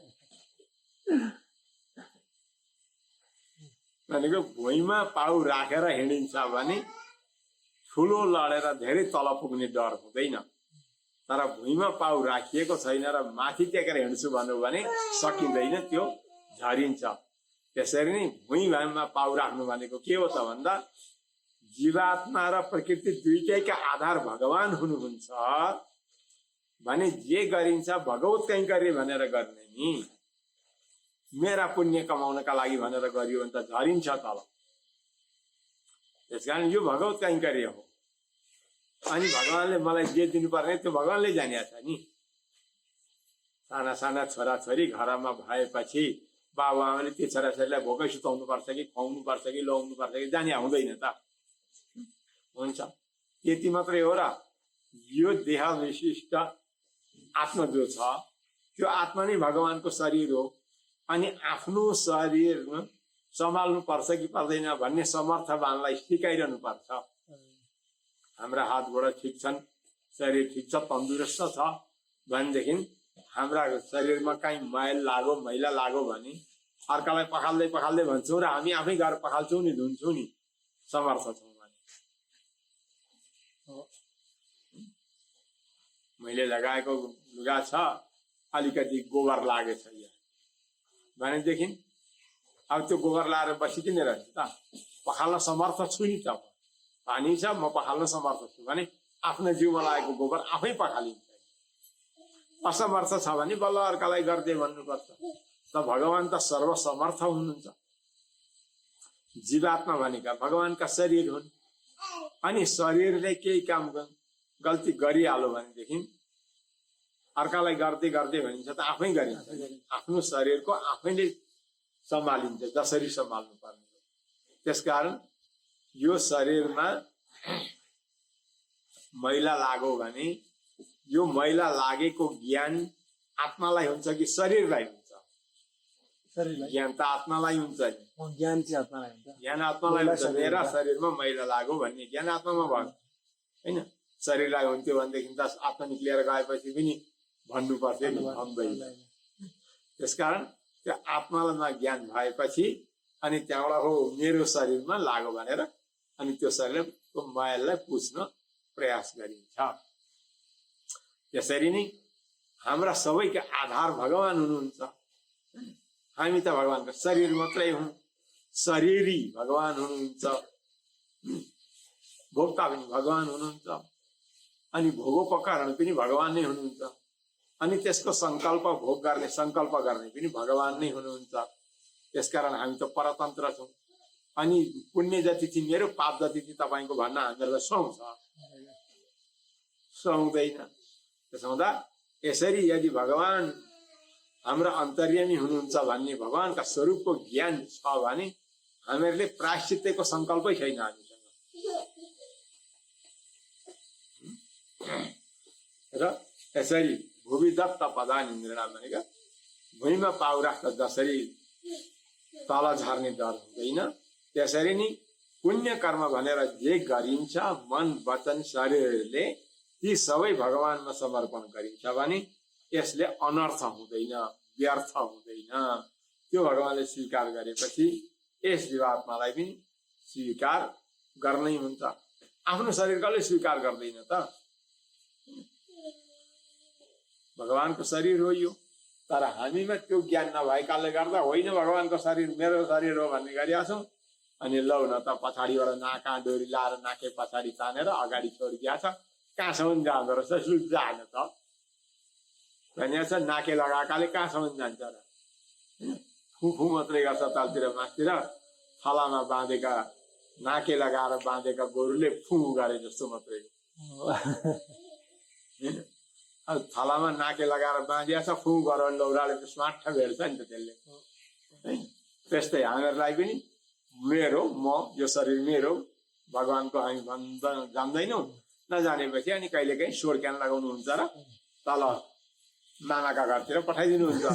भनेको भुइँमा पाउ राखेर हिँडिन्छ भने ठुलो लडेर धेरै तल पुग्ने डर हुँदैन। तर भुइँमा पाउ राखिएको छैन र माथि टेकेर हिँड्छु भन्नु भने सकिँदैन, त्यो झरिन्छ। त्यसरी नै भुइँमा पाउ राख्नु भनेको के हो त भन्दा जीवात्मा र प्रकृति दुईटैका आधार भगवान हुनुहुन्छ भने जे गरिन्छ भगवत कैंकर्य भनेर गर्ने नि। मेरा पुण्य कमाउनका लागि भनेर गरियो भने त झरिन्छ तल। त्यसकारण यो भगवत कैंकर्य हो। अनि भगवानले मलाई जे दिनुपर्ने त्यो भगवानले जानिया छ नि। साना साना छोराछोरी घरमा भएपछि बाबुआमाले त्यो छोराछोरीलाई भोकै सुताउनु पर्छ कि खुवाउनु पर्छ कि लगाउनु पर्छ कि जानिया हुँदैन त? हुन्छ। त्यति मात्रै हो र? यो देह विशिष्ट आत्मा जो छ त्यो आत्मा नै भगवानको शरीर हो। अनि आफ्नो शरीर सम्हाल्नु पर्छ कि पर्दैन भन्ने समर्थवानलाई सिकाइरहनु पर्छ। हाम्रा हात गोडा ठिक छन्, शरीर ठिक छ, तन्दुरुस्त छ भनेदेखि हाम्रा शरीरमा कहीँ मैला लाग्यो भने अर्कालाई पखाल्दै पखाल्दै भन्छौँ र हामी आफै गएर पखाल्छौँ नि, धुन्छौँ नि, समर्थ छौँ भने। मैले लगाएको लुगा छ, अलिकति गोबर लागेछ यहाँ भनेदेखि अब त्यो गोबर लाएर बसिदिने रहेछ त? पखाल्न समर्थ छु नि त। पानी छ, म पखाल्न समर्थ छु भने आफ्नो जिउमा लागेको गोबर आफै पखालिन्छ। असमर्थ छ भने बल्ल अर्कालाई गर्दै भन्नुपर्छ। त भगवान त सर्वसमर्थ हुनुहुन्छ। जीवात्मा भनेका भगवानका शरीर हुन्। अनि शरीरले केही काम गल्ती गरिहाल्यो भनेदेखि अर्कालाई गर्दै गर्दै भनिन्छ त आफै गरिन्छ। आफ्नो शरीरको आफैले सम्हालिन्छ जसरी सम्हाल्नु पर्ने हो। त्यसकारण यो शरीरमा मैला लाग्यो भने यो मैला लागेको ज्ञान आत्मालाई हुन्छ कि शरीरलाई हुन्छ? ज्ञान त आत्मालाई हुन्छ नि। ज्ञान चाहिँ आत्मालाई हुन्छ। ज्ञान आत्मालाई हुन्छ। मेरा शरीरमा मैला लाग्यो भन्ने ज्ञान आत्मामा भयो होइन। शरीरलाई हुन्थ्यो भनेदेखि त आत्मा निक्लिएर गएपछि पनि भन्नु पर्थ्यो नि, भन्दैन। त्यसकारण त्यो आत्मामा ज्ञान भएपछि अनि त्यहाँबाट हो मेरो शरीरमा लाग्यो भनेर अनि त्यो शरीरको मैललाई पुछ्न प्रयास गरिन्छ। त्यसरी नै हाम्रा सबैका आधार भगवान हुनुहुन्छ। हामी त भगवानको शरीर मात्रै हौं, शरीरी भगवान हुनुहुन्छ, भोक्ता पनि भगवान हुनुहुन्छ, अनि भोगोपकरण पनि भगवान नै हुनुहुन्छ, अनि त्यसको संकल्प भोग गर्ने संकल्प गर्ने पनि भगवान नै हुनुहुन्छ। त्यसकारण हामी त परतन्त्र छौं। अनि पुण्य जति चाहिँ मेरो, पाप जति चाहिँ तपाईँको भन्न हामीहरूलाई सुहाउँछ? सुहाउँदैन। त्यसो हुँदा यसरी यदि भगवान हाम्रो अन्तर्यामी हुनुहुन्छ भन्ने भगवानका स्वरूपको ज्ञान छ भने हामीहरूले प्रायश्चित्यको संकल्पै छैन हामीसँग। र यसरी भूमि दत्त पदान इन्द्रणा भनेका भुइँमा पाउ राख्दा जसरी तल झर्ने डर हुँदैन, त्यसरी नै पुण्य कर्म भनेर जे गरिन्छ मन वचन शरीरले ती सबै भगवानमा समर्पण गरिन्छ भने यसले अनर्थ हुँदैन, व्यर्थ हुँदैन। त्यो भगवानले स्वीकार गरेपछि यस जीवात्मालाई पनि स्वीकार गर्नै हुन्छ। आफ्नो शरीर कसले स्वीकार गर्दैन त? भगवानको शरीर हो यो, तर हामीमा त्यो ज्ञान नभएकाले गर्दा होइन भगवानको शरीर मेरो शरीर हो भन्ने गरिरहेका छौँ। अनि लौ न त पछाडिबाट नाका डोरी लाएर नाके पछाडि तानेर अगाडि छोडिदिया छ, कहाँसम्म जाँदो रहेछ जान त भनिएको छ। नाके लगाएकाले कहाँसम्म जान्छ र? फुफु मात्रै गर्छ तलतिर मासतिर, थलामा बाँधेका नाके लगाएर बाँधेका गोरुले फु गरे जस्तो मात्रै हो। अब थलामा नाके लगाएर बाँधिया छ, फु गरेर लौराले त स्वाट्ठ भेट्छ नि त त्यसले। त्यस्तै हामीहरूलाई पनि मेरो, म यो शरीर मेरो, भगवानको हामी जान्दैनौँ। नजानेपछि अनि कहिलेकाहीँ स्वर क्यान लगाउनुहुन्छ र तल नानाका घरतिर पठाइदिनुहुन्छ।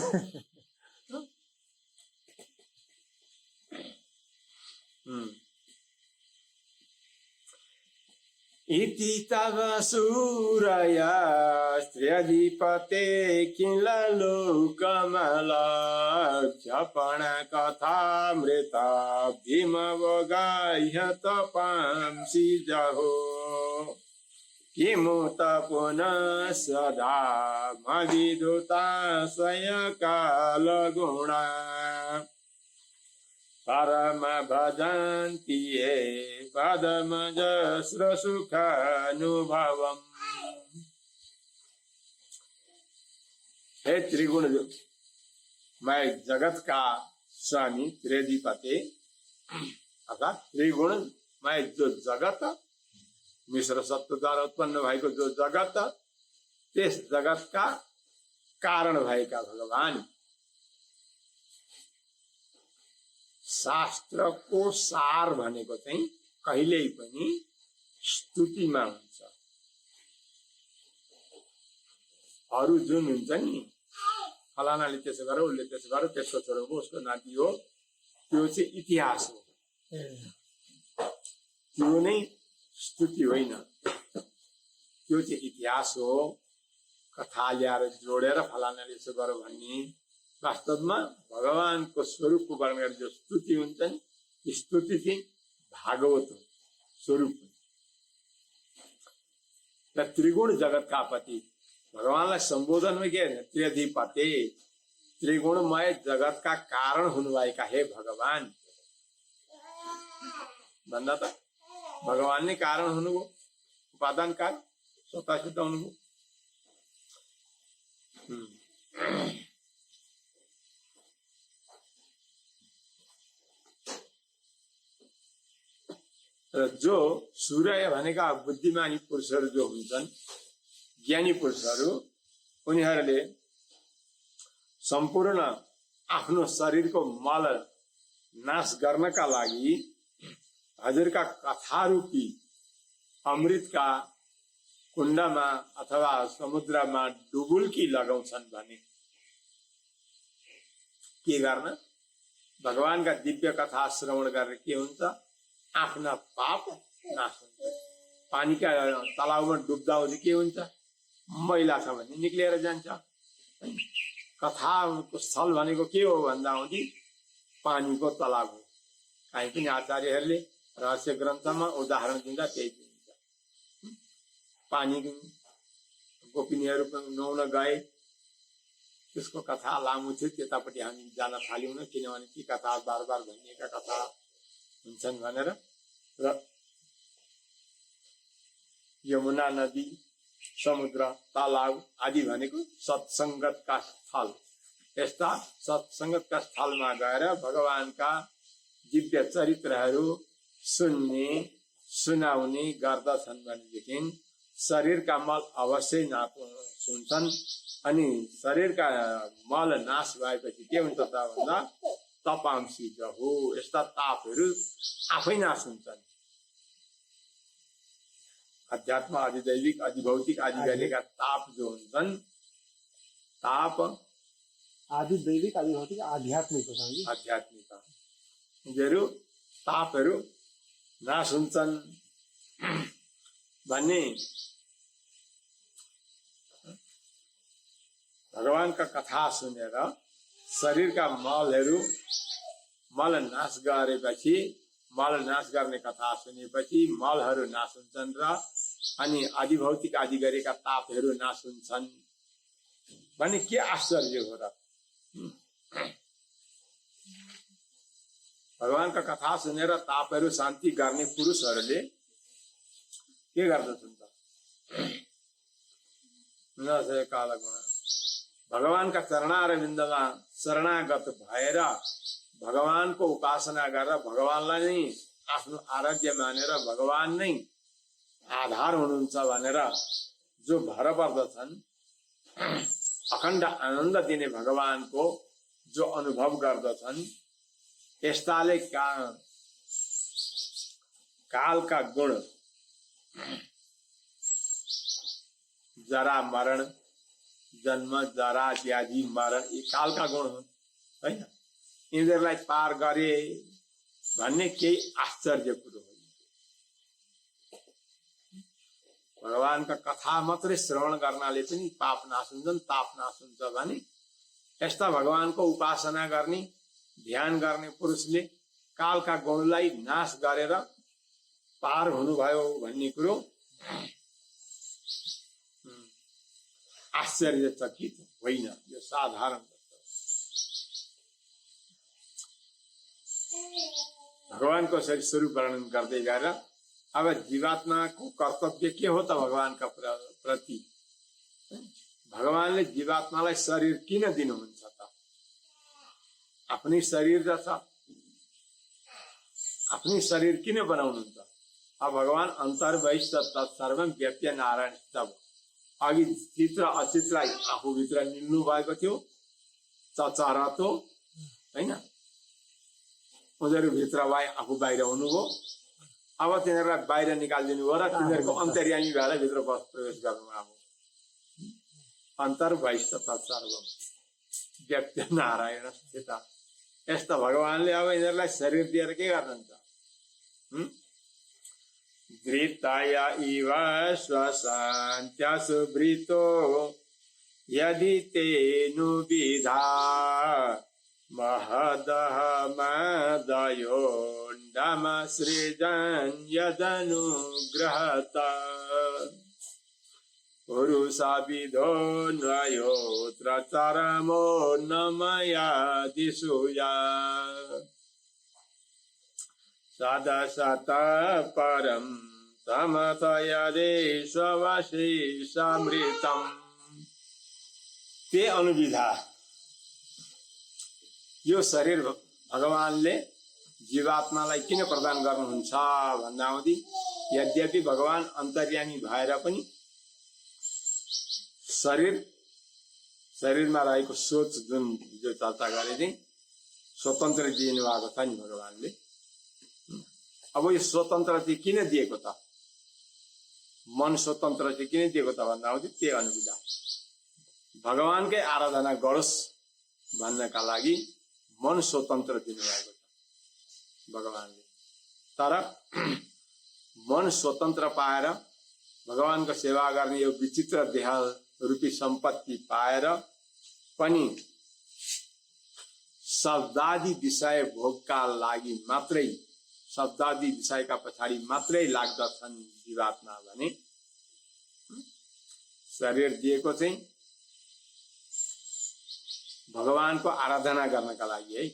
इति तव सूरया स्त्रियधिपते किल लोकमल क्षपण कथामृता भीमवगाह्य तपांसि जहो किमुत पुनः सदा मविदुता स्वयकाल गुणा परम भजन्ति ये पदमजस्र सुखानुभवम्। हे त्रिगुण मैं जगत का स्वामी त्रिधिपते अर्थात त्रिगुण मैं जो जगत मिश्र सत्व द्वारा उत्पन्न भएको जो जगत, त्यस जगत का कारण भएका भगवान। शास्त्रको सार भनेको चाहिँ कहिल्यै पनि स्तुतिमा हुन्छ। अरू जुन हुन्छ नि, फलानाले त्यसो गर्यो, उसले त्यसो गर्यो, त्यसको छोरो हो, उसको नाति हो, त्यो चाहिँ इतिहास हो। त्यो नै स्तुति होइन, त्यो चाहिँ इतिहास हो। कथा ल्याएर जोडेर फलानाले यसो गर्यो भन्ने वास्तवमा भगवानको स्वरूपको वर्णन गर्ने जो स्तुति हुन्छ नि, स्तुति चाहिँ भागवत हो, स्वरूप। र त्रिगुण जगत का पति भगवानलाई सम्बोधन में के त्रिधिपते, त्रिगुणमय जगत का कारण हुनुभएका हे भगवान भन्दा त भगवान नै कारण हुनुभयो, उपादान कारण स्वतः सिद्ध हुनुभयो। र जो सूर्य भनेका बुद्धिमानी पुरुषहरू जो हुन्छन्, ज्ञानी पुरुषहरू, उनीहरूले सम्पूर्ण आफ्नो शरीरको मल नाश गर्नका लागि हजुरका कथारूपी अमृतका कुण्डमा अथवा समुद्रमा डुबुल्की लगाउँछन् भने के गर्न? भगवानका दिव्य कथा श्रवण गरेर के हुन्छ? आफ्ना पाप नाश हुन्छ। पानीका तलाउमा डुब्दा के हुन्छ? मैला छ भने निक्लिएर जान्छ। कथाको स्थल भनेको के हो भन्दा हुँदी पानीको तलाउ हो। कहीँ पनि आचार्यहरूले रहस्य ग्रन्थमा उदाहरण दिँदा त्यही दिन्छ। पानीको गोपिनीहरू नुहाउन गए। त्यसको कथा लामो थियो, त्यतापट्टि हामी जान थाल्यौँ, किनभने ती कथा बार बार भनिएका कथा हुन्छन् भनेर। र यमुना नदी, समुद्र, तालाब आदि भनेको सत्सङ्गतका स्थल। यस्ता सत्सङ्गतका स्थलमा गएर भगवानका दिव्य चरित्रहरू सुन्ने सुनाउने गर्दछन् भनेदेखि शरीरका मल अवश्य सुन्छन्। अनि शरीरका मल नाश भएपछि के हुन्छ त भन्दा तपांसी जहो, यस्ता तापहरू आफै नाश हुन्छन्। अध्यात्म, आदिदैविक, आदिभौतिक, आदिगैरिका ताप जो हुन्छन्, ताप आदिदैविक, आदिभौतिक, आध्यात्मिक हो। आध्यात्मिक यिनीहरू तापहरू नाश हुन्छन् भन्ने भगवानका कथा सुनेर शरीरका मलहरू मल नाश गरेपछि, मल नाश गर्ने कथा सुनेपछि मलहरू नाश हुन्छन् र अनि आदिभौतिक, आदिगैरिका तापहरू नाश हुन्छन् भने के आश्चर्य हो र। भगवानका कथा सुनेर तापहरू शान्ति गर्ने पुरुषहरूले के गर्दछन् त? भगवानका चरणारविन्दमा शरणागत भएर भगवानको उपासना गरेर भगवानलाई नै आफ्नो आराध्य मानेर भगवान नै आधार हुनुहुन्छ भनेर जो भर पर्दछन्, अखण्ड आनन्द दिने भगवानको जो अनुभव गर्दछन्, यस्ताले कालका गुण, जरा मरण, जन्म जरा व्याधि मरण, यी कालका गुण हुन् हैन। यिनीहरूलाई पार गरे भन्ने केही आश्चर्य कुरो हो। भगवानका कथा मात्रै श्रवण गर्नाले पनि पाप नाश हुन्छन्, ताप नाश हुन्छ भने यस्ता भगवानको उपासना गर्ने, ध्यान गर्ने पुरुषले कालका गुणलाई नाश गरेर पार हुनुभयो भन्ने कुरो आश्चर्यचकित होइन, यो साधारण। भगवानको स्वरूप वर्णन गर्दै गएर अब जीवात्माको कर्तव्य के हो त भगवानका प्रति? भगवानले जीवात्मालाई शरीर किन दिनुहुन्छ त? आफ्नै शरीर छ, आफ्नै शरीर किन बनाउनुहुन्छ? अब भगवान अन्तर्बहिष्ठ तत्सर्वं व्याप्य नारायण तब, अघि चित र अचितलाई आफूभित्र मिल्नु भएको थियो, चचरतो होइन, उनीहरू भित्र भए आफू बाहिर हुनुभयो। अब तिनीहरूलाई बाहिर निकालिदिनु भयो र तिनीहरूको अन्तर्यामी भएर भित्र प्रवेश गर्नुभयो। अन्तर्बहिष्ठ तत्सर्वं व्याप्य नारायण स्थित, यस्ता भगवानले अब यिनीहरूलाई शरीर दिएर के गर्नुहुन्छ? धृतय इव स्वशान्त्या सुवृतो यदि तेनुविधा महदः मदयोण्डमसृजन् यदनुग्रहत पुरुषविधोऽन्वयोऽत्र चरमो न मया दिशूया सदसत परं समतयदेशवशेषामृतम्। ते अनुविधा यो शरीर भगवानले जीवात्मालाई किन प्रदान गर्नुहुन्छ भन्दाहुँदी, यद्यपि भगवान अन्तर्यामी भएर पनि शरीरमा रहेको सोच जुन जो चर्चा गरे चाहिँ स्वतन्त्र दिनु भएको छ नि भगवानले। अब यो स्वतन्त्र चाहिँ किन दिएको त? मन स्वतन्त्र चाहिँ किन दिएको त भन्दाहुँदी त्यही अनुविधा भगवानकै आराधना गरोस् भन्नका लागि मन स्वतन्त्र दिनुभएको छ भगवानले। तर मन स्वतन्त्र पाएर भगवानको सेवा गर्ने यो विचित्र देह रूपी सम्पत्ति पाएर पनि शब्दादि विषय भोगका लागि मात्रै, शब्दादि विषयका पछाडि मात्रै लाग्दछन् जीवात्मा भने शरीर दिएको चाहिँ भगवानको आराधना गर्नका लागि है।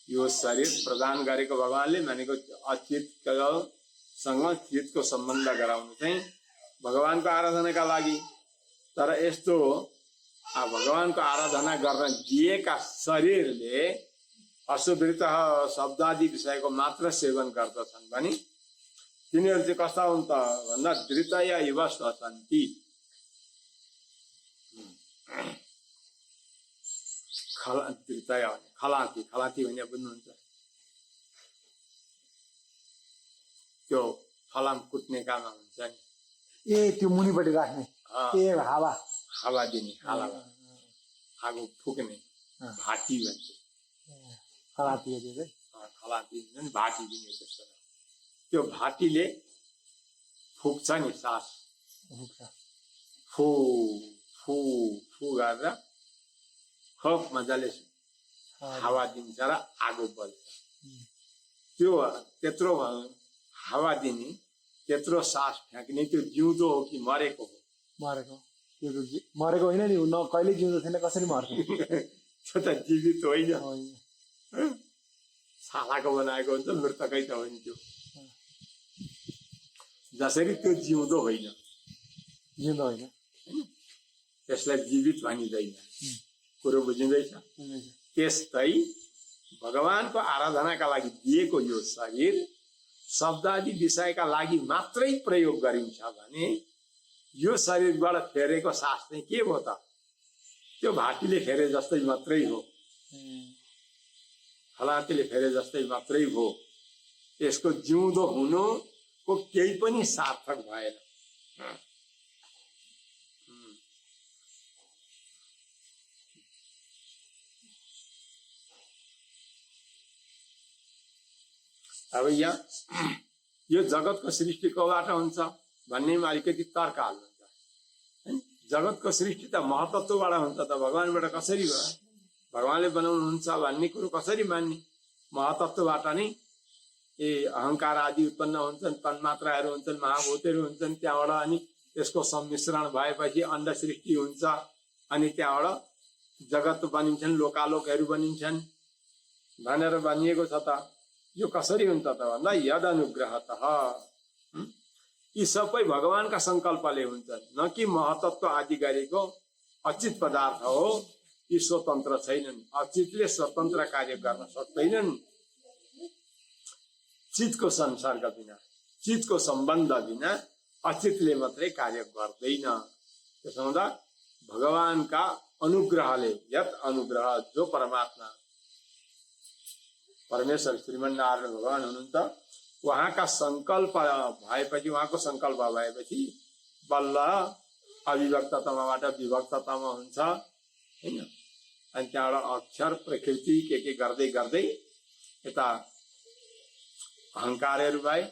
यो शरीर प्रदान गरेको भगवानले, भनेको अचितसँग चितको सम्बन्ध गराउनु चाहिँ भगवानको आराधनाका लागि। तर यस्तो भगवानको आराधना गर्न दिएका शरीरले असुवृत शब्दादि विषयको मात्र सेवन गर्दछन् भने तिनीहरू चाहिँ कस्ता हुन् त भन्दा धृतया इव स्वसन्ति। खलाती खलाती भने बुझ्नुहुन्छ, त्यो फलाम कुट्ने काम हुन्छ नि। ए त्यो मुनिपट्टि राख्ने ए हावा हावा दिने, आगो फुक्ने भाटी भन्छ। खलाती खलाती भन्छ नि, भाटी दिने त्यसको। त्यो भाटीले फुक्छ नि, सास फु फु फु गरेर खुब मजाले हावा दिन्छ र आगो बल्छ। त्यो त्यत्रो हावा दिने, त्यत्रो सास फ्याँक्ने त्यो जिउँदो हो कि मरेको हो? मरेको। त्यो मरेको होइन नि, न कहिले जिउँदो थिएन, कसरी मर्छ? त्यो त जीवित होइन, छालाको बनाएको हुन्छ, मृतकै त हो नि त्यो। जसरी त्यो जिउँदो होइन, जिउँदो होइन, त्यसलाई जीवित भनिँदैन। कुरो बुझिँदैछ? त्यस्तै भगवानको आराधनाका लागि दिएको यो शरीर शब्दादि विषयका लागि मात्रै प्रयोग गरिन्छ भने यो शरीरबाट फेरेको सास चाहिँ के हो त? त्यो भाटीले फेरे जस्तै मात्रै हो, खलातीले फेरे जस्तै मात्रै हो। यसको जिउँदो हुनुको केही पनि सार्थक भएन। अब यहाँ यो जगतको सृष्टि कोबाट हुन्छ भन्नेमा अलिकति तर्क हाल्नुहुन्छ। जगतको सृष्टि त महतत्वबाट हुन्छ त, भगवानबाट कसरी भयो? भगवानले बनाउनुहुन्छ भन्ने कुरो कसरी मान्ने? महतत्वबाट नै अहंकार आदि उत्पन्न हुन्छन्, तन्मात्राहरू हुन्छन्, महाभूतहरू हुन्छन्, त्यहाँबाट अनि त्यसको सम्मिश्रण भएपछि अण्ड सृष्टि हुन्छ, अनि त्यहाँबाट जगत बनिन्छन्, लोकालोकहरू बनिन्छन् भनेर भनिएको छ। त यो कसरी हुन्छ त भन्दा यद अनुग्रहतः, यी सबै भगवानका संकल्पले हुन्छन्, न कि महतत्व आदि गरेको अचित पदार्थ हो। यी स्वतन्त्र छैनन्, अचितले स्वतन्त्र कार्य गर्न सक्दैनन्। चितको संसर्ग बिना, चितको सम्बन्ध बिना अचितले मात्रै कार्य गर्दैन। त्यसो हुँदा भगवानका अनुग्रहले, यत अनुग्रह जो परमात्मा परमेश्वर श्रीमन्नारायण भगवान हुनुहुन्छ, उहाँका संकल्प भएपछि, उहाँको संकल्प भएपछि बल्ल अविभक्ततमबाट विभक्ततम हुन्छ हैन। अनि त्यहाँबाट अक्षर प्रकृति के गर्दै गर्दै यता अहंकारहरू भए,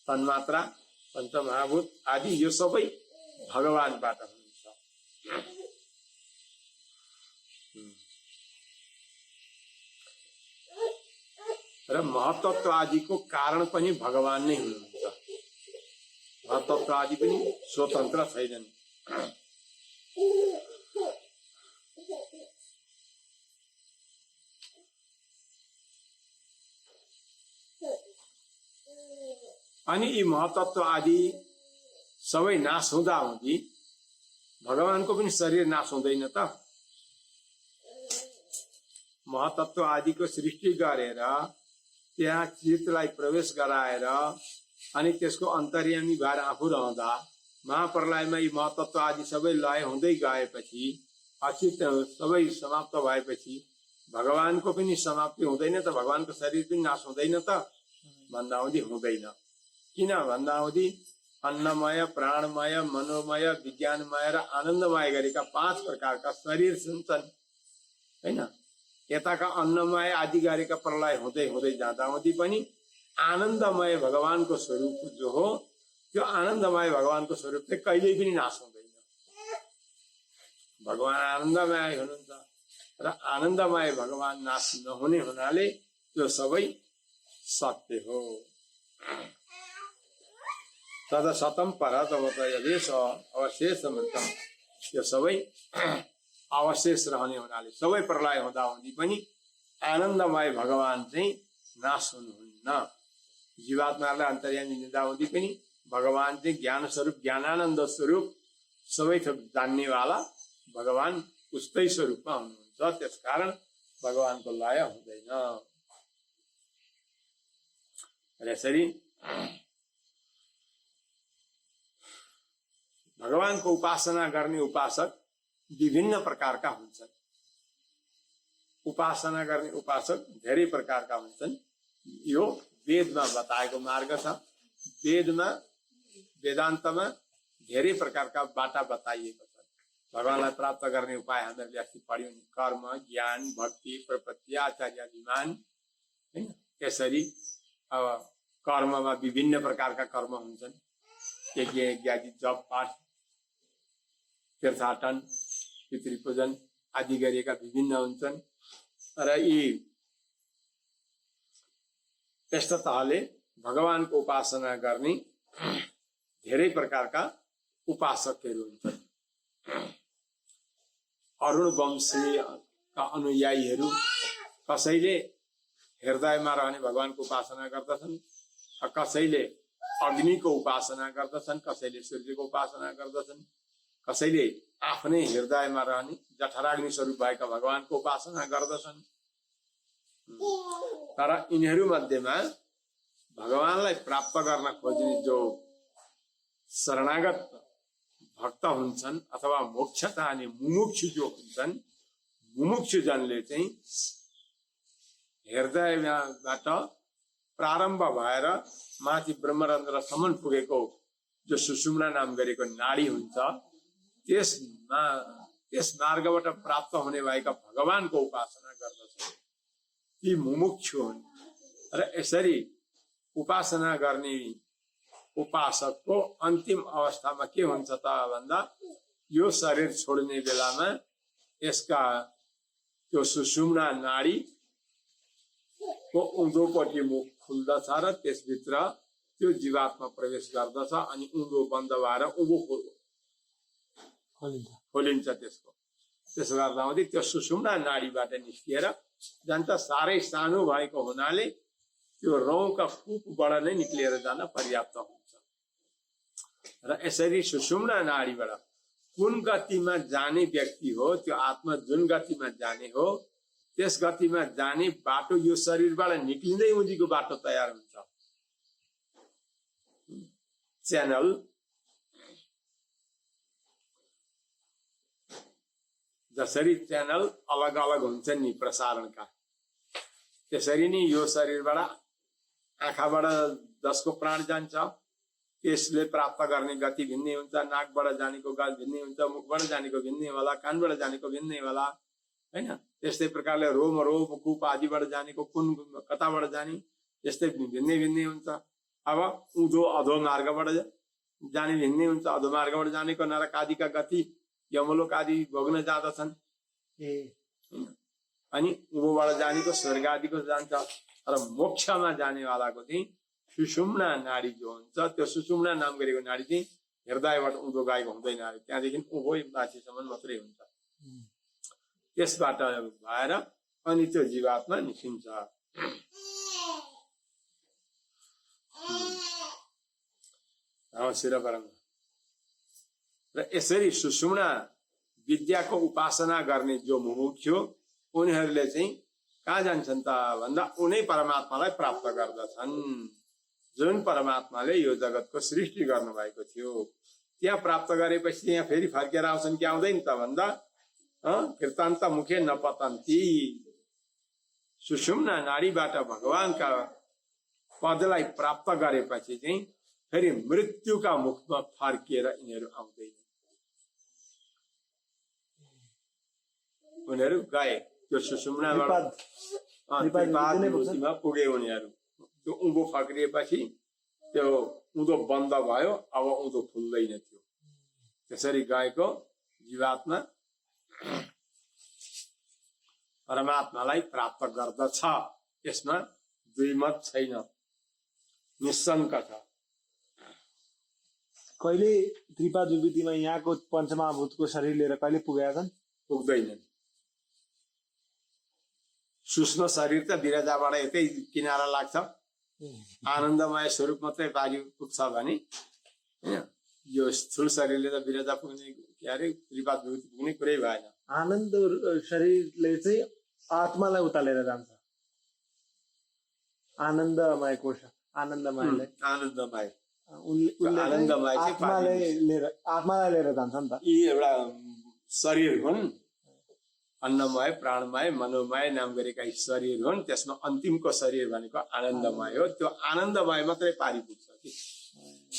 तन्मात्रा, पञ्चमहाभूत आदि यो सबै भगवानबाट हुन्छ। र महतत्व आदिको कारण पनि भगवान नै हुनुहुन्छ। महतत्व आदि पनि स्वतन्त्र छैनन्। अनि यी महतत्व आदि सबै नाश हुँदा हुँदी भगवानको पनि शरीर नाश हुँदैन त? महतत्व आदिको सृष्टि गरेर त्यहाँ चितलाई प्रवेश गराएर अनि त्यसको अन्तर्यामी भएर आफू रहँदा महाप्रलयमा यी महतत्व आदि सबै लय हुँदै गएपछि, अचित सबै समाप्त भएपछि भगवानको पनि समाप्ति हुँदैन त? भगवानको शरीर पनि नाश हुँदैन त? भन्दा हुँदी हुँदैन। किन भन्दा हुँदी अन्नमय, प्राणमय, मनोमय, विज्ञानमय र आनन्दमय गरेका 5 प्रकारका शरीर हुन्छन् हैन। यताका अन्नमय आदि गरेका प्रलय हुँदै हुँदै जाँदा हुँदी पनि आनन्दमय भगवानको स्वरूप जो हो, त्यो आनन्दमय भगवानको स्वरूप चाहिँ कहिल्यै पनि नाश हुँदैन। भगवान आनन्दमय हुनुहुन्छ र आनन्दमय भगवान नाश नहुने हुनाले त्यो सबै सत्य हो। तद सतम परतवत यदेश अवशेष मृतम, यो सबै अवशेष रहने हुनाले सबै प्रलय हुँदा हुँदी पनि आनन्दमय भगवान चाहिँ नाश हुनुहुन्न। जीवात्मालाई अन्तर्यामी दिँदा हुँदी पनि भगवान चाहिँ ज्ञान स्वरूप ज्ञानानन्द स्वरूप सबै थोक जान्नेवाला भगवान उस्तै स्वरूपमा हुनुहुन्छ। त्यसकारण भगवानको लय हुँदैन। र यसरी भगवानको उपासना गर्ने उपासक विभिन्न प्रकारका हुन्छन्। उपासना गर्ने उपासक धेरै प्रकारका हुन्छन्। यो वेदमा बताएको मार्ग छ। वेदमा वेदान्तमा धेरै प्रकारका बाटा बताइएको छ। भगवानलाई प्राप्त गर्ने उपाय हामीहरूले अस्ति पढ्यौं नि, कर्म, ज्ञान, भक्ति, प्रपत्ति, आचार्याभिमान, हैन। यसरी अब कर्ममा विभिन्न प्रकारका कर्म हुन्छन्। यज्ञ यज्ञादि जप पाठ तीर्थाटन पितृपूजन आदि गरिएका विभिन्न हुन्छन्। र यी यस्ता तहले भगवानको उपासना गर्ने धेरै प्रकारका उपासकहरू हुन्छन्। अरुण वंशीका अनुयायीहरू कसैले हृदयमा रहने भगवानको उपासना गर्दछन्, कसैले अग्निको उपासना गर्दछन्, कसैले सूर्यको उपासना गर्दछन्, कसैले आफ्नै हृदयमा रहने जठराग्नि स्वरूप भएका भगवानको उपासना गर्दछन्। तर यिनीहरू मध्येमा भगवानलाई प्राप्त गर्न खोज्ने जो शरणागत भक्त हुन्छन् अथवा मोक्ष चाहने मुमुक्षु जो हुन्छन्, मुमुक्षु जनले चाहिँ हृदयबाट प्रारम्भ भएर माथि ब्रह्मरन्ध्रसम्म पुगेको जो सुषुम्ना नाम गरेको नाडी हुन्छ, त्यस मार्गबाट प्राप्त हुने भएका भगवानको उपासना गर्दछन्। ती मुमुक्षु हुन्। र यसरी उपासना गर्ने उपासकको अन्तिम अवस्थामा के हुन्छ त भन्दा यो शरीर छोड्ने बेलामा यसका त्यो सुषुम्ना नाडी को उँधोपट्टि मुख खुल्दछ र त्यसभित्र त्यो जीवात्मा प्रवेश गर्दछ अनि उँधो बन्द भएर उँभो खोलिन्छ। त्यसो गर्दा हुँदै त्यो सुषुम्ना नाडीबाट निस्किएर जान्छ। साह्रै सानो भएको हुनाले त्यो रौँका कुपबाट नै निक्लिएर जान पर्याप्त हुन्छ। र यसरी सुषुम्ना नाडीबाट कुन गतिमा जाने व्यक्ति हो, त्यो आत्मा जुन गतिमा जाने हो त्यस गतिमा जाने बाटो यो शरीरबाट निक्लिँदै उनीको बाटो तयार हुन्छ। च्यानल जसरी च्यानल अलग अलग हुन्छन् नि प्रसारणका, त्यसरी नै यो शरीरबाट आँखाबाट जसको प्राण जान्छ त्यसले प्राप्त गर्ने गति भिन्नै हुन्छ। नाकबाट जानेको गति भिन्नै हुन्छ, मुखबाट जानेको भिन्नै होला, कानबाट जानेको भिन्नै होला, हैन। त्यस्तै प्रकारले रोम कुप आदिबाट जानेको कुन कताबाट जाने त्यस्तै भिन्नै भिन्नै हुन्छ। अब उँधो अधो मार्गबाट जाने भिन्नै हुन्छ। अधो मार्गबाट जानेको नरक आदिका गति यमलोक आदि भोग्न जाँदछन्, अनि उँभोबाट जानेको स्वर्ग आदिको जान्छ। र मोक्षमा जानेवालाको चाहिँ सुषुम्ना नाडी जो हुन्छ, त्यो सुषुम्ना नाम गरेको नाडी चाहिँ हृदयबाट उँधो गएको हुँदैन, त्यहाँदेखि उँभो माथिसम्म मात्रै हुन्छ। त्यसबाट भएर अनि त्यो जीवात्मा निस्किन्छ। र यसरी सुषुम्ना विद्याको उपासना गर्ने जो मुमुक्षु उनीहरूले चाहिँ कहाँ जान्छन् त भन्दा उनै परमात्मालाई प्राप्त गर्दछन् जुन परमात्माले यो जगतको सृष्टि गर्नुभएको थियो। त्यहाँ प्राप्त गरेपछि यहाँ फेरि फर्केर आउँछन् कि आउँदैन त भन्दा कृतान्त मुखे नपतन्ती, सुषुम्ना नाडीबाट भगवानका पदलाई प्राप्त गरेपछि चाहिँ फेरि मृत्युका मुखमा फर्किएर यिनीहरू आउँदैन। उनीहरू गए त्यो सुषुम्नाबाट पुगे। उनीहरू त्यो उँभो फक्रिएपछि त्यो उँधो बन्द भयो, अब उँधो खुल्दैन थियो। त्यसरी गएको जीवात्मा परमात्मालाई प्राप्त गर्दछ। यसमा दुई मत छैन, निशंक छ। कहिले त्रिपाद विभूतिमा यहाँको पञ्चमहाभूतको शरीर लिएर कहिले पुगेका छन्? पुग्दैनन्। सूक्ष्म शरीर त विरजाबाट यतै किनारा लाग्छ, आनन्दमय स्वरूप मात्रै पारि पुग्छ भने होइन, यो स्थूल शरीरले त विरजा पुग्ने के अरे त्रिपाद विभूति पुग्ने कुरै भएन। आनन्द शरीरले चाहिँ आत्मालाई उतालेर जान्छ। आनन्दमय कोश, आनन्दमयलाई आनन्दमय उनले आनन्दमय चाहिँ आत्मालाई लिएर जान्छ नि त। यी एउटा शरीर हुन्, अन्नमय, प्राणमय, मनोमय नाम गरेका यी शरीर हुन्। त्यसमा अन्तिमको शरीर भनेको आनन्दमय हो। त्यो आनन्दमय मात्रै पारि पुग्छ कि,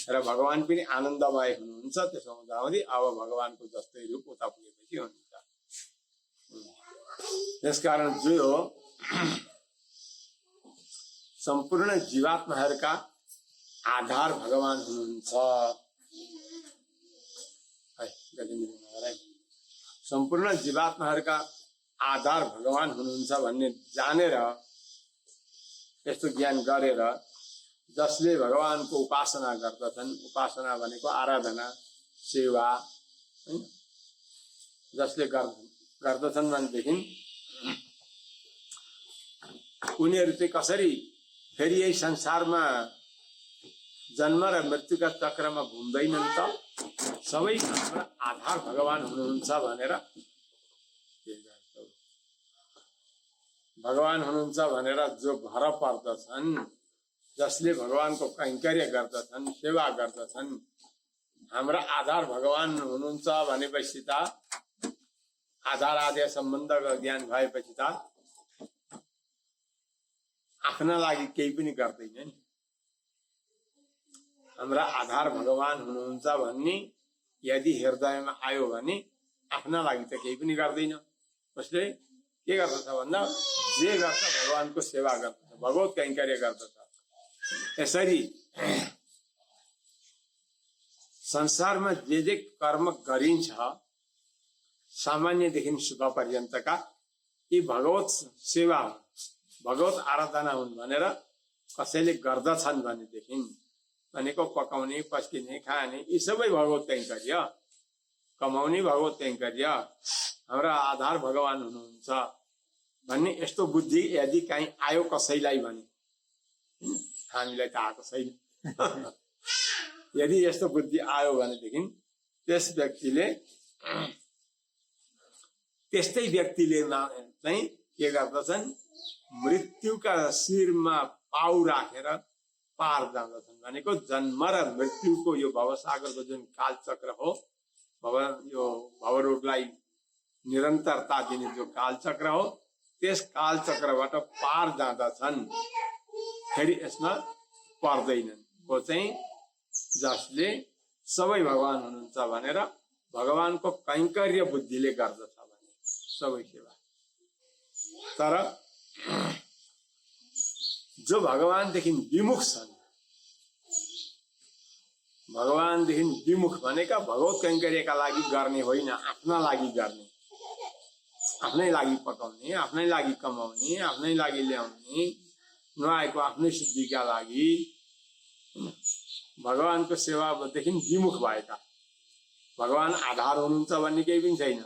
र भगवान पनि आनन्दमय हुनुहुन्छ। त्यसो हुँदाहुँदै अब भगवानको जस्तै रूप उता पुगेपछि हुन्छ। त्यसकारण जो हो सम्पूर्ण जीवात्माहरूका आधार भगवान हुनुहुन्छ। सम्पूर्ण जीवात्माहरूका आधार भगवान हुनुहुन्छ भन्ने जानेर, यस्तो ज्ञान गरेर जसले भगवानको उपासना गर्दछन्, उपासना भनेको आराधना, सेवा हैन, जसले गर्दछन् भनेदेखि उनीहरू चाहिँ कसरी फेरि यही संसारमा जन्म र मृत्युका चक्रमा घुम्दैनन् त? सबै हाम्रो आधार भगवान हुनुहुन्छ भनेर, भगवान हुनुहुन्छ भनेर जो भर पर्दछन्, जसले भगवानको कैंकर्य गर्दछन्, सेवा गर्दछन्, हाम्रा आधार भगवान हुनुहुन्छ भनेपछि त आधार आदि सम्बन्धको ज्ञान भएपछि त आफ्ना लागि केही पनि गर्दैन नि। हाम्रा आधार भगवान हुनुहुन्छ भन्ने यदि हृदयमा आयो भने आफ्ना लागि त केही पनि गर्दैन। उसले के गर्दछ भन्दा जे गर्छ भगवानको सेवा गर्दछ, भगवत कैंकर्य गर्दछ। यसरी संसारमा जे कर्म गरिन्छ सामान्यदेखि सुख पर्यन्तका, यी भगवत सेवा हुन्, भगवत आराधना हुन् भनेर कसैले गर्दछन् भनेदेखि, भनेको पकाउने, पस्किने, खाने यी सबै भगवत कैंकर्य, कमाउने भगवत कैंकर्य, हाम्रा आधार भगवान हुनुहुन्छ भन्ने यस्तो बुद्धि यदि कहीँ आयो कसैलाई भने, हामीलाई त आएको छैन, यदि यस्तो बुद्धि आयो भनेदेखि त्यस व्यक्तिले त्यस्तै व्यक्तिले चाहिँ के गर्दछन्, मृत्युका शिरमा पाउ राखेर पार जाँदछन्। भनेको जन्म र मृत्युको यो भवसागरको जुन कालचक्र हो, यो भवरोगलाई निरन्तरता दिने जो कालचक्र हो, त्यस कालचक्रबाट पार जाँदछन्। फेरि यसमा पर्दैनन्। को चाहिँ जसले सबै भगवान हुनुहुन्छ भनेर भगवानको कैंकर्य बुद्धिले गर्दछ भने सबै सेवा। तर जो भगवानदेखि विमुख छन्, भगवानदेखि विमुख भनेका भगवत कैंकर्यका लागि गर्ने होइन, आफ्ना लागि गर्ने, आफ्नै लागि पकाउने, आफ्नै लागि कमाउने, आफ्नै लागि ल्याउने, नआएको आफ्नै सिद्धिका लागि भगवानको सेवादेखि विमुख भएका, भगवान आधार हुनुहुन्छ भन्ने केही पनि छैन,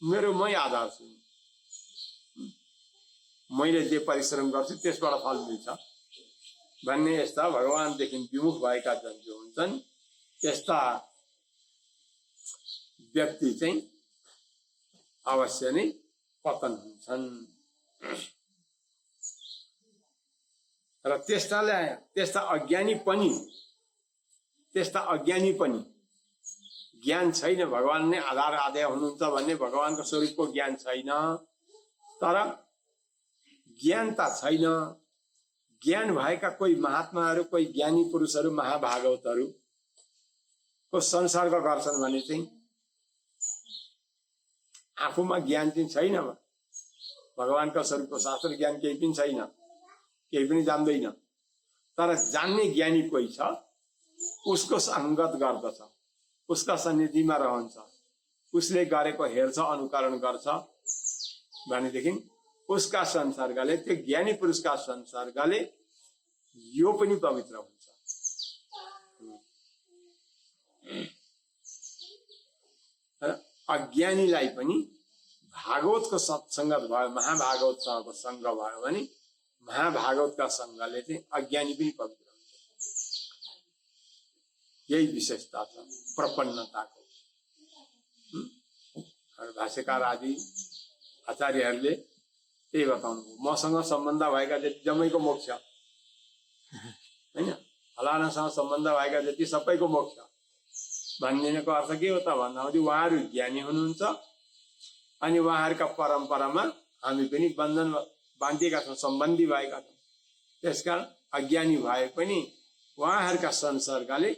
मेरो मै आधार छु, मैले जे परिश्रम गर्छु त्यसबाट फल मिल्छ भन्ने यस्ता भगवानदेखि विमुख भएका जन जो हुन्छन्, यस्ता व्यक्ति चाहिँ अवश्य नै पतन हुन्छन्। र त्यस्ता अज्ञानी पनि ज्ञान छैन, भगवान नै आधार आदि हुनुहुन्छ भन्ने भगवानको स्वरूपको ज्ञान छैन। तर ज्ञान त छैन, ज्ञान भएका कोही महात्माहरू, कोही ज्ञानी पुरुषहरू, महाभागवतहरू को संसर्ग गर्छन् भने चाहिँ आफूमा ज्ञान चाहिँ छैन, भगवानका स्वरूपको शास्त्र ज्ञान केही पनि छैन, केही पनि जान्दैन। तर जान्ने ज्ञानी कोही छ, उसको संगत गर्दछ, उसका सन्निधिमा रहन्छ, उसले गरेको हेर्छ, अनुकरण गर्छ भनेदेखि उसका संसर्गले, त्यो ज्ञानी पुरुषका संसर्गले यो पनि पवित्र हुन्छ। अज्ञानीलाई पनि भागवतको सत्सङ्गत भयो, महाभागवतसँगको सङ्ग भयो भने महाभागवतका सङ्गले चाहिँ अज्ञानी पनि पवित्र हुन्छ। यही विशेषता छ प्रपन्नताको। भाष्यकार आदि आचार्यहरूले त्यही बताउनु, मसँग सम्बन्ध भएका जति जम्मैको मोक्ष होइन, फलानासँग सम्बन्ध भएका जति सबैको मोक्ष भनिदिनको अर्थ के हो त भन्दाखेरि उहाँहरू ज्ञानी हुनुहुन्छ अनि उहाँहरूका परम्परामा हामी पनि बन्धन बाँधिएका छौँ, सम्बन्धी भएका छौँ। त्यसकारण अज्ञानी भए पनि उहाँहरूका संसर्गले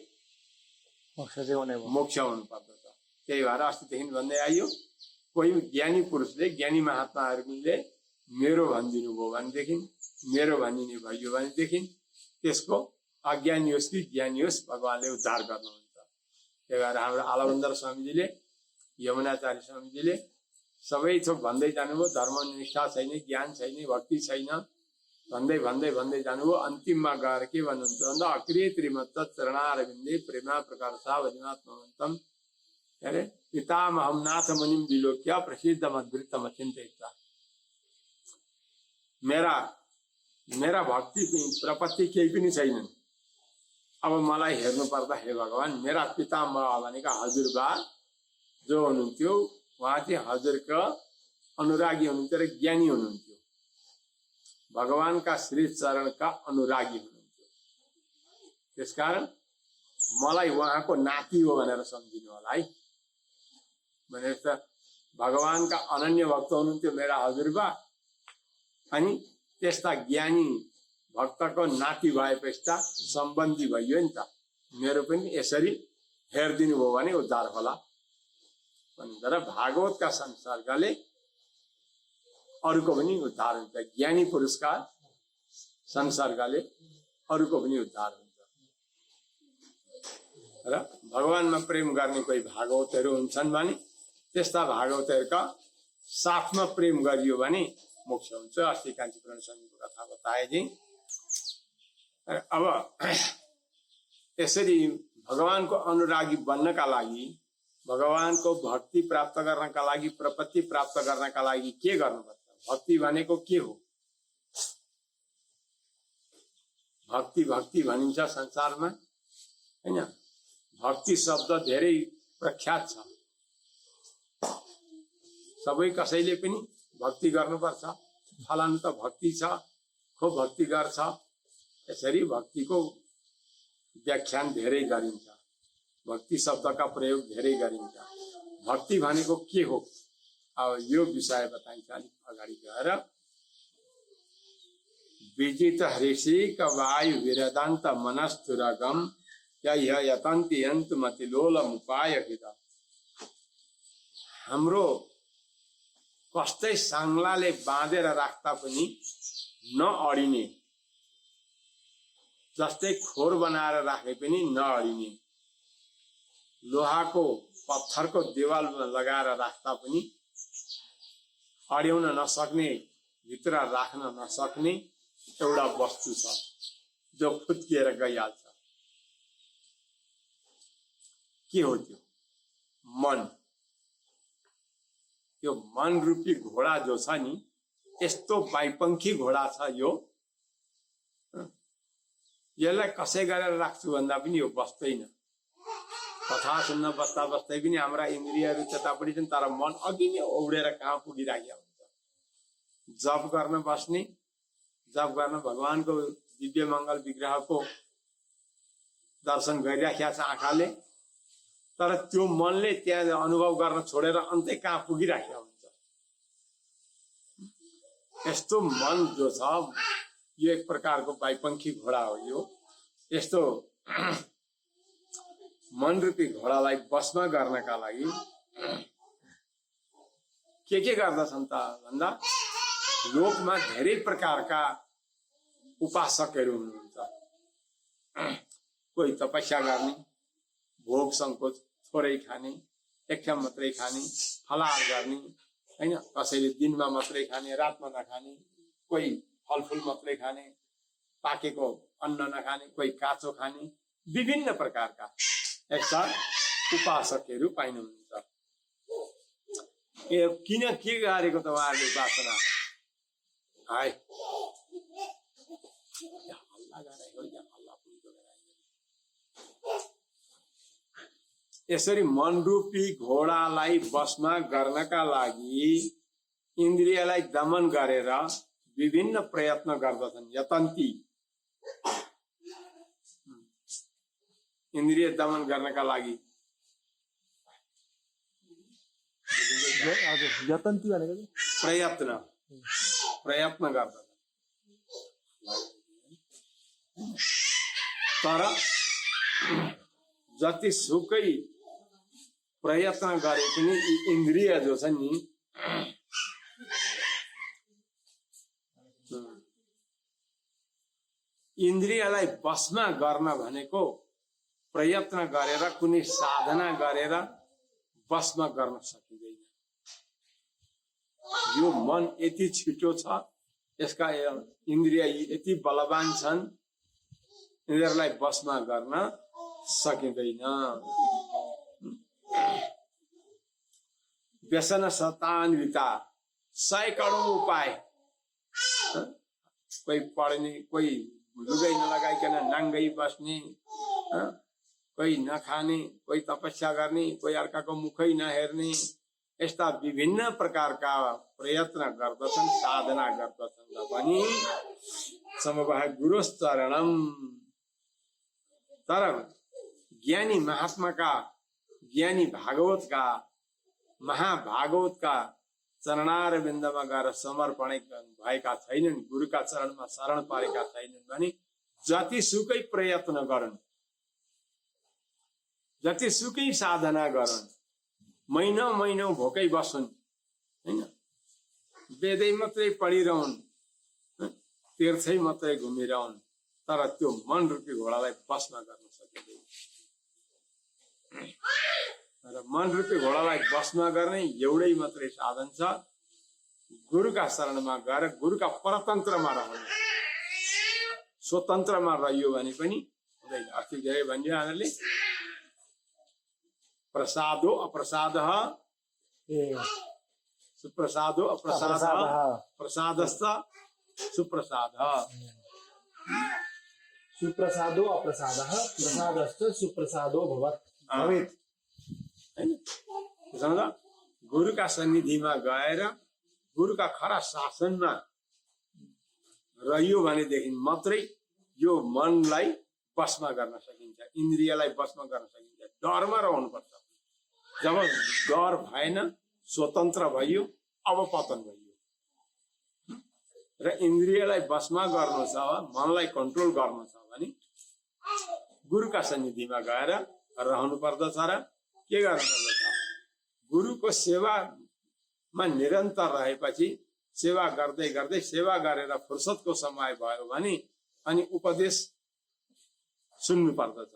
मोक्ष हुनु पर्दछ। त्यही भएर अस्तिदेखि भन्दै आइयो, कोही ज्ञानी पुरुषले ज्ञानी महात्माहरूले मेरो भनिदिनु भयो भनेदेखि, मेरो भनिने भयो भनेदेखि त्यसको अज्ञानी होस् कि ज्ञानी होस् भगवानले उद्धार गर्नुहुन्छ। त्यही भएर हाम्रो आलवन्दर स्वामीजीले, यमुनाचार्य स्वामीजीले सबै थोक भन्दै जानुभयो, धर्मनिष्ठा छैन, ज्ञान छैन, भक्ति छैन भन्दै भन्दै भन्दै जानुभयो। अन्तिममा गएर के भन्नुहुन्छ भन्दा अक्रिय त्रिमत्त चरणारविन्दे प्रेमा प्रकर्षा वदिमात्मवन्तम अरे पितामहम नाथ मुनिम विलोक्य प्रसिद्ध मद्वृत्तम चिन्तयित्वा। मेरा भक्ति प्रपत्ति केही पनि छैनन्। अब मलाई हेर्नु पर्दा हे भगवान, मेरा पितामह भनेका हजुरबा जो हुनुहुन्थ्यो उहाँ चाहिँ हजुरको अनुरागी हुनुहुन्थ्यो र ज्ञानी हुनुहुन्थ्यो, भगवानका श्री चरणका अनुरागी हुनुहुन्थ्यो। त्यसकारण मलाई उहाँको नाति हो भनेर सम्झिनु होला है। भनेर त भगवानका अनन्य भक्त हुनुहुन्थ्यो मेरा हजुरबा, अनि त्यस्ता ज्ञानी भक्तको नाति भएपछि त सम्बन्धी भइयो नि त। मेरो पनि यसरी हेरिदिनु भयो भने उद्धार होला भनेर भागवतका संसर्गले अरूको पनि उद्धार हुन्छ। ज्ञानी पुरुषका संसर्गले अरूको पनि उद्धार हुन्छ। र भगवानमा प्रेम गर्ने कोही भागवतहरू हुन्छन् भने त्यस्ता भागवतहरूका साथमा प्रेम गरियो भने मोक्ष हुन्छ। अस्ति कान्छी पुराण स्वामीको कथा बताए चाहिँ अब यसरी भगवानको अनुरागी बन्नका लागि, भगवानको भक्ति प्राप्त गर्नका लागि, प्रपत्ति प्राप्त गर्नका लागि के गर्नुपर्छ? भक्ति भनेको के हो? भक्ति भक्ति भनिन्छ संसारमा हैन। भक्ति शब्द धेरै प्रख्यात छ। सबै कसैले पनि भक्ति गर्नुपर्छ, फलानु त भक्ति छ, खो भक्ति गर्छ, यसरी भक्तिको व्याख्यान धेरै गरिन्छ, भक्ति शब्दका प्रयोग धेरै गरिन्छ। भक्ति भनेको के हो? अब यो विषय बताइन्छ अलिक अगाडि गएर। विजित हृषिक वायु विरदान्त मनस्तुरगम यतन्ति यन्तु मतिलोलम उपाय हित। हाम्रो कस्तै साङ्लाले बाँधेर राख्दा पनि नअडिने, जस्तै खोर बनाएर राखे पनि नअडिने, लोहाको पत्थरको देवाल लगाएर राख्दा पनि अड्याउन नसक्ने, भित्र राख्न नसक्ने एउटा वस्तु छ जो फुत्किएर गइहाल्छ। के हो त्यो? मन। यो मन रूपी घोडा जो छ नि, यस्तो बाइपङ्खी घोडा छ यो। यसलाई कसै गरेर राख्छु भन्दा पनि यो बस्दैन। कथा सुन्न बस्दा बस्दै पनि हाम्रा इन्द्रियहरू त्यतापट्टि छन्, तर मन अघि नै औडेर कहाँ पुगिराखेको हुन्छ। जप गर्न बस्ने, जप गर्न भगवानको दिव्य मङ्गल विग्रहको दर्शन गरिराखेको छ आँखाले, तर त्यो मनले त्यहाँ अनुभव गर्न छोडेर अन्तै कहाँ पुगिराखेको हुन्छ। यस्तो मन जो छ यो एक प्रकारको बाइपङ्खी घोडा हो। यो यस्तो मन रूपी घोडालाई वशमा गर्नका लागि के गर्दछन् त भन्दा लोकमा धेरै प्रकारका उपासकहरू हुनुहुन्छ। कोही तपस्या गर्ने, भोग सङ्कोच थोरै खाने, एकछाम मात्रै खाने, फलाहार गर्ने हैन, कसैले दिनमा मात्रै खाने, रातमा नखाने, कोही फलफुल मात्रै खाने, पाकेको अन्न नखाने, कोही काँचो खाने, विभिन्न प्रकारका यस्ता उपासकहरू पाइनुहुन्छ। ए किन के गरेको तपाईँहरूले उपासना हाय हल्ला गरेको हल्ला यसरी मनरूपी घोडालाई वशमा गर्नका लागि इन्द्रियलाई दमन गरेर विभिन्न प्रयत्न गर्दछन् यतन्ती इन्द्रिय दमन गर्नका लागि हजुर यतन्ती भनेको चाहिँ प्रयत्न गर्दछन् तर जतिसुकै प्रयत्न गरे पनि यी इन्द्रिय जो छन् नि इन्द्रियलाई वशमा गर्न भनेको प्रयत्न गरेर कुनै साधना गरेर वशमा गर्न सकिँदैन। यो मन यति छिटो छ, यसका इन्द्रिय यति बलवान छन्, यिनीहरूलाई वशमा गर्न सकिँदैन। व्यसन शतान्विता सैकडौं उपाय, कोही पढ्ने, कोही लुगै नलगाइकन नाङ्गै बस्ने, कोही नखाने, कोही तपस्या गर्ने, कोही अर्काको मुखै नहेर्ने, यस्ता विभिन्न प्रकारका प्रयत्न गर्दछन्, साधना गर्दछन् र पनि समवाह गुरुश्चरणम। तर ज्ञानी महात्माका, ज्ञानी भागवतका, महाभागवतका चरणारविन्दमा गएर समर्पण भएका छैनन्, गुरुका चरणमा शरण परेका छैनन् भने जतिसुकै प्रयत्न गरन्, जतिसुकै साधना गरन्, महिनौ महिनौ भोकै बस्छन्, हैन, वेदै मात्रै पढिरहन्, तीर्थै मात्रै घुमिरहन्, तर त्यो मन रूपी घोडालाई वशमा गर्न सकिँदैन। र मन रूपी घोडालाई वशमा गर्ने एउटै मात्रै साधन छ, गुरुका शरणमा गएर गुरुका परतन्त्रमा रहनु। स्वतन्त्रमा रहियो भने पनि हुँदैन। अस्ति धेरै भनियो हामीहरूले प्रसादो अप्रसाद, सुप्रसादो अप्रसाद, प्रसादश्च सुप्रसाद, सुप्रसादो अप्रसादः प्रसादश्च सुप्रसादो भवेत्। गुरुका सन्निधिमा गएर गुरुका खरा शासनमा रहियो भनेदेखि मात्रै यो मनलाई वशमा गर्न सकिन्छ, इन्द्रियलाई वशमा गर्न सकिन्छ। डरमा रहनुपर्छ। जब डर भएन, स्वतन्त्र भयो, अब पतन भयो। र इन्द्रियलाई वशमा गर्नु छ, मनलाई कन्ट्रोल गर्नु छ भने गुरुका सन्निधिमा गएर रहनु पर्दछ र के गर्नु पर्दछ? गुरुको सेवामा निरन्तर रहेपछि सेवा गर्दै गर्दै सेवा गरेर फुर्सदको समय भयो भने अनि उपदेश सुन्नु पर्दछ।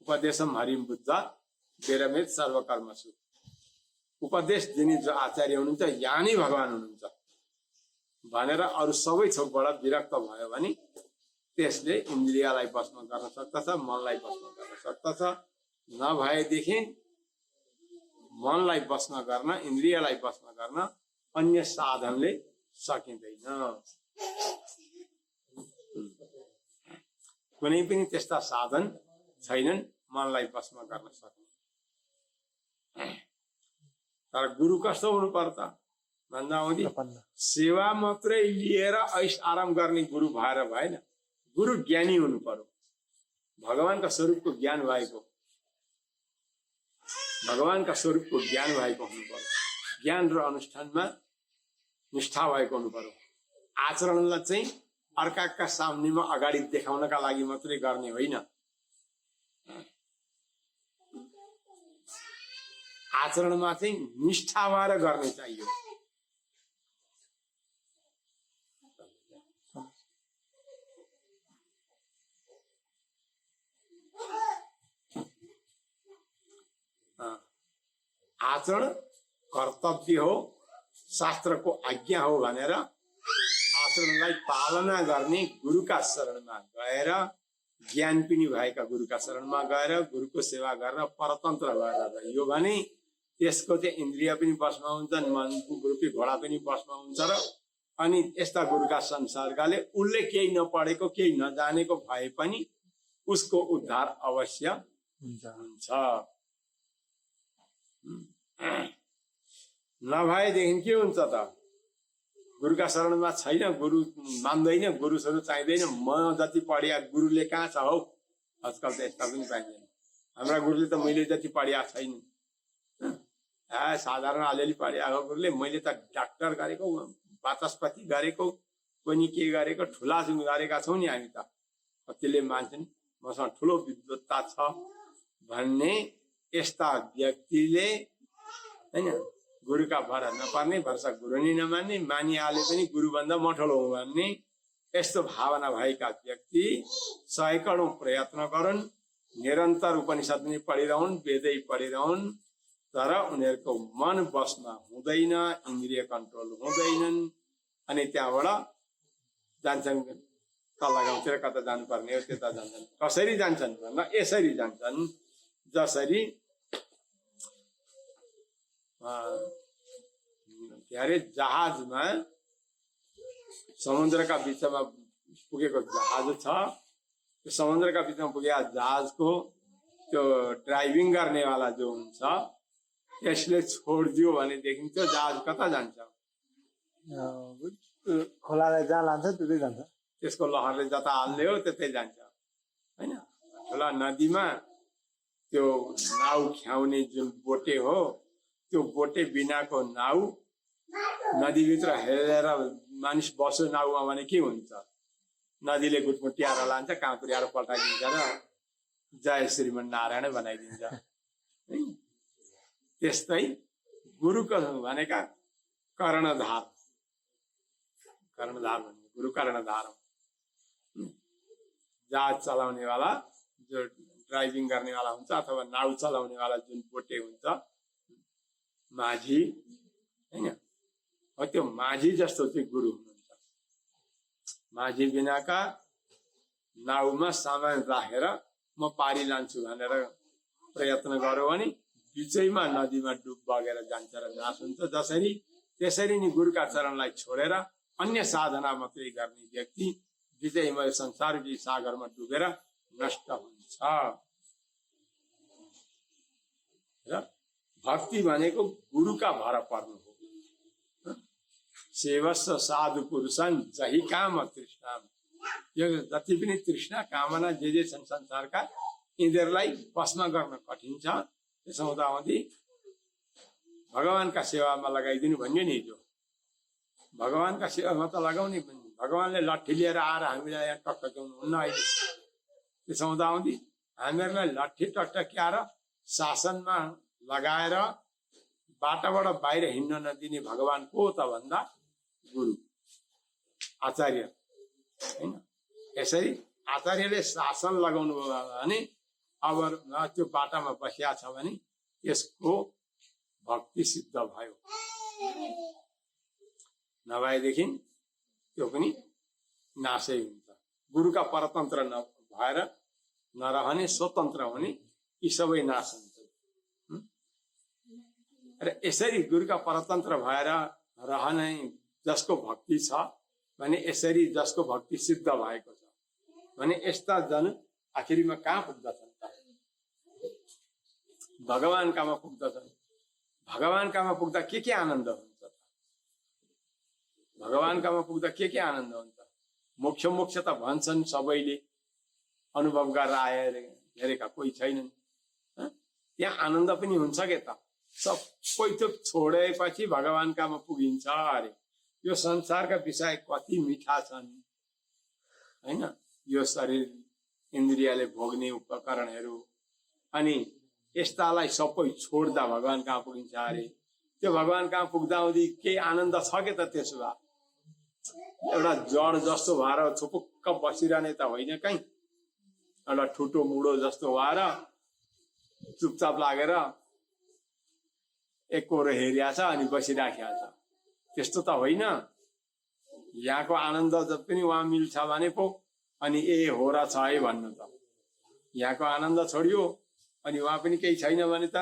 उपदेशम हरिम बुद्ध वेरमेत सर्वकर्मसु। उपदेश दिने जो आचार्य हुनुहुन्छ यहाँ नै भगवान हुनुहुन्छ भनेर अरू सबै थोकबाट विरक्त भयो भने त्यसले इन्द्रियलाई वशमा गर्न सक्दछ, मनलाई वशमा गर्न सक्दछ। नभएदेखि मनलाई वशमा गर्न, इन्द्रियलाई वशमा गर्न अन्य साधनले सकिँदैन। कुनै पनि त्यस्ता साधन छैनन् मनलाई वशमा गर्न सक्ने। तर गुरु कस्तो हुनु पर्छ भन्दा हुँदी सेवा मात्रै लिएर ऐश आराम गर्ने गुरु भएर भएन। गुरु ज्ञानी हुनु पर्यो, भगवानका स्वरूपको ज्ञान भएको, भगवानका स्वरूपको ज्ञान भएको हुनु पर्यो। ज्ञान र अनुष्ठानमा निष्ठा भएको हुनु पर्यो। आचरणलाई चाहिँ अर्काका सामनेमा अगाडि देखाउनका लागि मात्रै गर्ने होइन। आचरणमा चाहिँ निष्ठा भएर गर्ने चाहियो। आचरण कर्तव्य हो, शास्त्रको आज्ञा हो भनेर आचरणलाई पालना गर्ने गुरुका शरणमा गएर, ज्ञान पनि भएका गुरुका शरणमा गएर गुरुको सेवा गरेर परतन्त्र भएर रहियो भने त्यसको चाहिँ इन्द्रिय पनि बसमा हुन्छन्, मन रूपी घोडा पनि बसमा हुन्छ र अनि यस्ता गुरुका संसर्गले उसले केही नपढेको केही नजानेको भए पनि उसको उद्धार अवश्य हुन्छ। नभएदेखि के हुन्छ त? गुरुका शरणमा छैन, गुरु मान्दैन, गुरुहरू चाहिँदैन, म जति पढिया गुरुले कहाँ छ हौ? आजकल त यस्ता पनि पाइँदैन। हाम्रा गुरुले त मैले जति पढिया छैन, साधारण अलिअलि पढिया हो गुरुले, मैले त डाक्टर गरेको, वाचस्पति गरेको, पनि के गरेको, ठुला गरेका छौँ नि हामी त। कतिले मान्छन् मसँग ठुलो विद्वत्ता छ भन्ने यस्ता व्यक्तिले हैन गुरुका भर नपर्ने, भरसा गुरु नै नमान्ने, मानिहाले पनि गुरुभन्दा म ठुलो हुँ भन्ने यस्तो भावना भएका व्यक्ति सयकौं प्रयत्न गरून्, निरन्तर उपनिषद नै पढिरहन्, वेदै पढिरहन्, तर उनीहरूको मन बसमा हुँदैन, इन्द्रिय कन्ट्रोल हुँदैनन्। अनि त्यहाँबाट जान्छन् कल्ला गाउँतिर, कता जानुपर्ने हो त्यता जान्छन्। कसरी जान्छन् भन्दा यसरी जान्छन्, जसरी के अरे जहाजमा समुद्रका बिचमा पुगेको जहाज छ, त्यो समुद्रका बिचमा पुगेका जहाजको त्यो ड्राइभिङ गर्नेवाला जो हुन्छ त्यसले छोडिदियो भनेदेखि त्यो जहाज कता जान्छ? खोलालाई जहाँ लान्छ त्यतै जान्छ। त्यसको लहरले जता हाल्ने हो त्यतै जान्छ हैन। ठुला नदीमा त्यो नाउ ख्याउने जुन बोटे हो, त्यो बोटे बिनाको नाउ नदीभित्र हेरेर मानिस बस्यो नाउमा भने के हुन्छ? नदीले गुटमुटियाएर लान्छ, कहाँ पुर्याएर पल्टाइदिन्छ र जय श्रीमन्नारायण बनाइदिन्छ। त्यस्तै गुरुको भनेका कर्णधार, कर्णधार भन्ने गुरु कर्णधार हो। जहाज चलाउनेवाला जो ड्राइभिङ गर्नेवाला हुन्छ अथवा नाउ चलाउनेवाला जुन बोटे हुन्छ, माझी हैन, हो त्यो माझी जस्तो चाहिँ गुरु हुनुहुन्छ। माझी बिनाका नाउमा सामान राखेर म पारी लान्छु भनेर प्रयत्न गर्यो भने बिचैमा नदीमा डुब बगेर जान्छ र नाश हुन्छ। जसरी त्यसरी नै गुरुका चरणलाई छोडेर अन्य साधना मात्रै गर्ने व्यक्ति बिचैमा संसारकी सागरमा डुबेर नष्ट हुन्छ। र भक्ति भनेको गुरुका भर पर्नु हो। सेवस्व साधु पुरुषन् जहि काम तृष्णा, यो जति पनि तृष्णा कामना जे छन् संसारका, यिनीहरूलाई वशमा गर्न कठिन छ। त्यसो हुँदाहुँदी भगवानका सेवामा लगाइदिनु भन्यो नि, जो भगवानका सेवामा त लगाउने, भगवानले लट्ठी लिएर आएर हामीलाई यहाँ टकटक्याउनु हुन्न अहिले। त्यसो हुँदाहुँदी हामीहरूलाई लट्ठी टकटक्याएर शासनमा लगाएर बाटाबाट बाहिर हिँड्न नदिने भगवान को त भन्दा गुरु आचार्य हैन। यसरी आचार्यले शासन लगाउनु भयो भने अब त्यो बाटामा बसिया छ भने यसको भक्ति सिद्ध भयो, नभएदेखि त्यो पनि नाशै हुन्छ। गुरुका परतन्त्र नभएर नरहने, स्वतन्त्र हुने, यी सबै नाश हुन्छ। र यसरी गुरुका परतन्त्र भएर रहने जसको भक्ति छ भने, यसरी जसको भक्ति सिद्ध भएको छ भने यस्ता जन आखिरीमा कहाँ पुग्दछन्? भगवानकामा पुग्दछन्। भगवानकामा पुग्दा के आनन्द हुन्छ? भगवानकामा पुग्दा के आनन्द हुन्छ? मोक्ष त भन्छन् सबैले, अनुभव गरेर आएर हेरेका कोही छैनन्। त्यहाँ आनन्द पनि हुन्छ के त? सबै थोक छोडेपछि भगवानकामा पुगिन्छ अरे। यो संसारका विषय कति मिठा छन् हैन। यो शरीर इन्द्रियले भोग्ने उपकरणहरू, अनि यस्तालाई सबै छोड्दा भगवान कहाँ पुगिन्छ अरे। त्यो भगवान कहाँ पुग्दाहुँदी केही आनन्द छ के त? त्यसो भए एउटा जड जस्तो भएर छुपुक्क बसिरहने त होइन कहीँ। एउटा ठुटो मुडो जस्तो भएर चुपचाप लागेर एकहोरो हेरिया छ अनि बसिराखेको छ, त्यस्तो त होइन। यहाँको आनन्द जब पनि उहाँ मिल्छ भने पो अनि हो र छ है भन्नु त। यहाँको आनन्द छोडियो अनि उहाँ पनि केही छैन भने त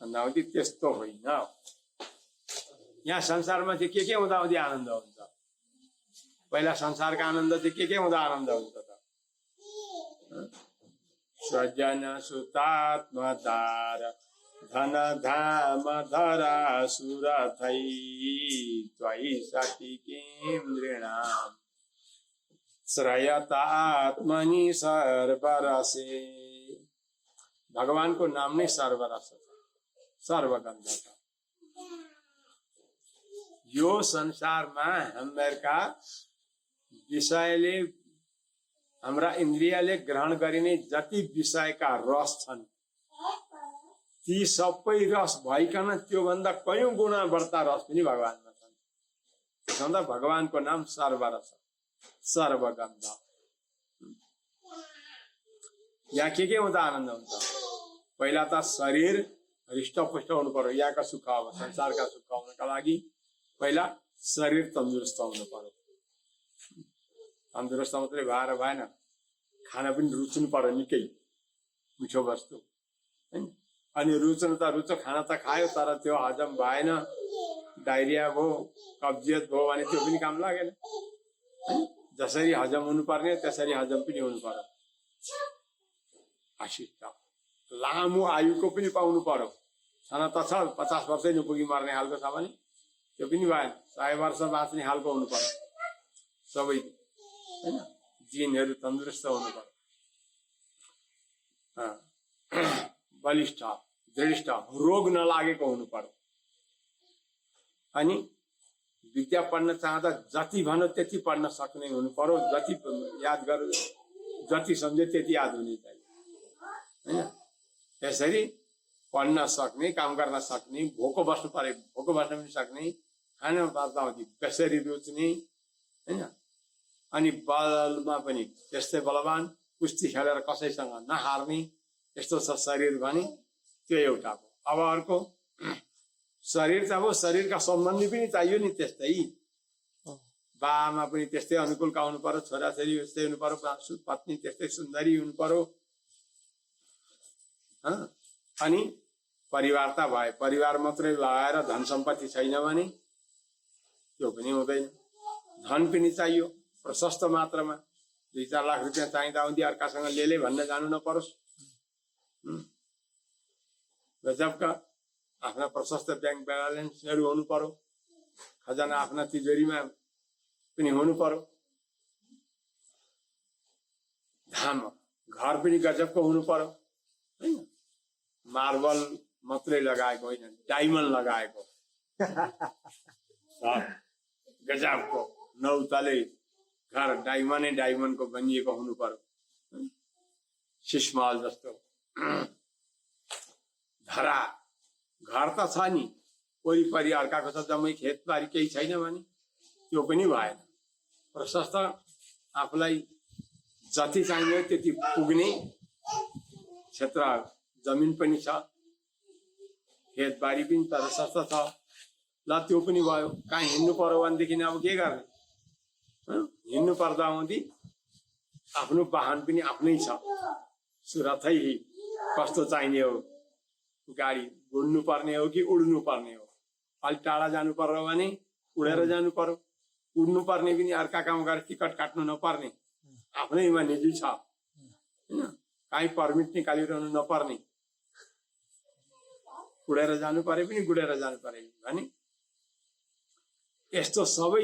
भन्दाहुँदी त्यस्तो होइन। यहाँ संसारमा चाहिँ के हुँदा हुँदै आनन्द हुन्छ? पहिला संसारका आनन्द चाहिँ के हुँदा आनन्द हुन्छ त? स्वजन सुतात्मदार धन धाम धरा सुर थै त्वयि सति किं नृणाम श्रयता आत्मनि सर्वरसे। भगवानको नाम नै सर्वरस छ, सर्वगन्ध छ। यो संसारमा हामीहरूका विषयले, हाम्रा इन्द्रियले ग्रहण गरिने जति विषयका रस छन् ती सबै रस भइकन त्योभन्दा कयौं गुणा बढ्ता रस पनि भगवानमा छन्। त्यसमा भगवानको नाम सर्वरस, सर्वगन्ध। यहाँ के हुँदा आनन्द हुन्छ? पहिला त शरीर हृष्टपुष्ट हुनु पर्यो। यहाँका सुख, अब संसारका सुख हुनका लागि पहिला शरीर तन्दुरुस्त हुनु पर्यो। तन्दुरुस्त मात्रै भएर भएन, खाना पनि रुच्नु पर्यो, निकै मिठो वस्तु हैन। अनि रुच्नु त रुचो, खाना त खायो तर त्यो हजम भएन, डायरिया भयो, कब्जियत भयो भने त्यो पनि काम लागेन। जसरी हजम हुनुपर्ने त्यसरी हजम पनि हुनु पर्यो। आशिष्ट लामो आयुको पनि पाउनु पर्यो। छन त छ 50 वर्षै नपुगी मर्ने हालको छ भने त्यो पनि भएन, 100 वर्ष बाँच्ने हालको हुनु पर्यो सबै हैन। जिनहरू तन्दुरुस्त हुनु पर्यो, बलिष्ठ दृढ, रोग नलागेको हुनु पर्यो। अनि विद्या पढ्न चाहँदा जति भन्यो त्यति पढ्न सक्ने हुनु पर्यो। जति याद गर्यो, जति सम्झ्यो त्यति याद हुने चाहियो हैन। त्यसरी पढ्न सक्ने, काम गर्न सक्ने, भोको बस्नु पर्यो, भोको बस्न पनि सक्ने, खाना पाउँदाखेरि कसरी रुच्ने हैन। अनि बलमा पनि त्यस्तै बलवान, कुस्ती खेलेर कसैसँग नहार्ने, यस्तो छ शरीर भने त्यो एउटा हो। अब अर्को शरीर त अब शरीरका सम्बन्धी पनि चाहियो नि त्यस्तै। बाआमा पनि त्यस्तै अनुकूलका हुनु पर्यो, छोराछोरी त्यस्तै हुनु पर्यो, पत्नी त्यस्तै सुन्दरी हुनु पर्यो। अनि परिवार त भए, परिवार मात्रै लगाएर धन सम्पत्ति छैन भने त्यो पनि हुँदैन। धन पनि चाहियो प्रशस्त मात्रामा। 2-4 लाख रुपियाँ चाहिँदा हुँदी अर्कासँग ले भन्न जानु नपरोस्। गजबका आफ्ना प्रशस्त ब्याङ्क ब्यालेन्सहरू हुनु पर्यो, खजाना आफ्ना तिजोरीमा पनि हुनु पर्यो। धाम घर पनि गजबको हुनु पर्यो हैन। मार्बल मात्रै लगाएको होइन, डायमन्ड लगाएको गजबको 9 तले घर डायमन्डको बनिएको हुनु पर्यो। सिस्महल जस्तो धरा घर त छ नि, वरिपरि अर्काको छ, जम्मै खेतबारी केही छैन भने त्यो पनि भएन। प्रशस्त आफूलाई जति चाहियो त्यति पुग्ने क्षेत्र जमिन पनि छ, खेतबारी पनि प्रशस्त छ, ल त्यो पनि भयो। कहाँ हिँड्नु पर्यो भनेदेखि अब के गर्ने? हिँड्नु पर्दा हुँदी आफ्नो वाहन पनि आफ्नै छ, सुरथै कस्तो चाहिने हो, गाडी घुड्नु पर्ने हो कि उड्नु पर्ने हो। अलि टाढा जानु पर्यो भने उडेर जानु पर्यो, उड्नु पर्ने पनि अर्का काम गरेर टिकट काट्नु नपर्ने, आफ्नैमा निजी छ हैन। काहीँ पर्मिट निकालिरहनु नपर्ने, उडेर जानु परे पनि गुडेर जानु परे भने यस्तो सबै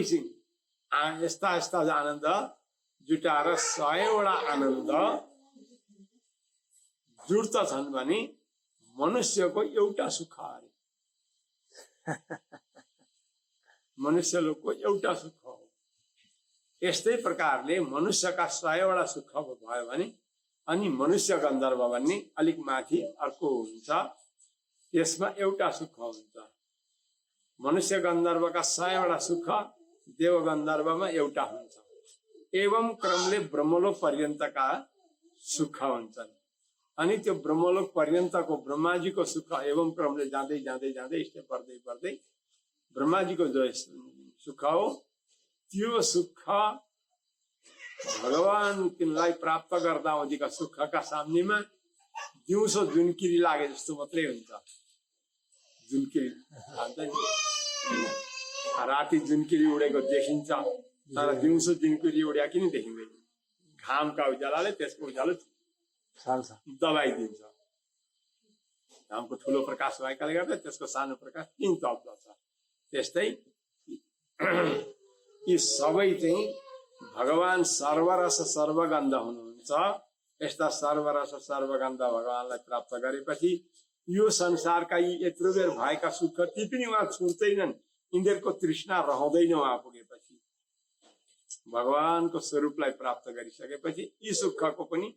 यस्ता यस्ता आनन्द जुटाएर 100वटा आनन्द जुट्दछन् भने मनुष्यको एउटा सुख अरे। मनुष्य लोकको एउटा सुख हो। यस्तै प्रकारले मनुष्यका 100वटा सुख भयो भने अनि मनुष्य गन्धर्व भन्ने अलिक माथि अर्को हुन्छ, त्यसमा एउटा सुख हुन्छ। मनुष्य गन्धर्वका 100वटा सुख देव गन्धर्वमा एउटा हुन्छ। एवं क्रमले ब्रह्मलोक पर्यन्तका सुख हुन्छन्। अनि त्यो ब्रह्मलोक पर्यन्तको ब्रह्माजीको सुख एवं क्रमले जाँदै जाँदै जाँदै स्टेप बढ्दै बढ्दै ब्रह्माजीको जो सुख हो त्यो सुख भगवानलाई प्राप्त गर्दा हुँदीका सुखका सामनेमा दिउँसो जुनकिरी लागे जस्तो मात्रै हुन्छ। जुनकिरी भन्छ नि, राति जुनकिरी उडेको देखिन्छ तर दिउँसो जुनकिरी उड्या किन देखिँदैन? घामका उज्यालोले त्यसको उज्यालो चाल्छ। दबाइदिन्छ। घामको ठुलो प्रकाश भएकाले गर्दा त्यसको सानो प्रकाश किन तप्दछ। त्यस्तै यी सबै चाहिँ भगवान सर्वरस सर्वगन्ध हुनुहुन्छ। यस्ता सर्वरस सर्वगन्ध भगवानलाई प्राप्त गरेपछि यो संसारका यी यत्रो बेर भएका सुख ती पनि उहाँ छुट्दैनन्। यिनीहरूको तृष्णा रहँदैन। उहाँ पुगेपछि भगवानको स्वरूपलाई प्राप्त गरिसकेपछि यी सुखको पनि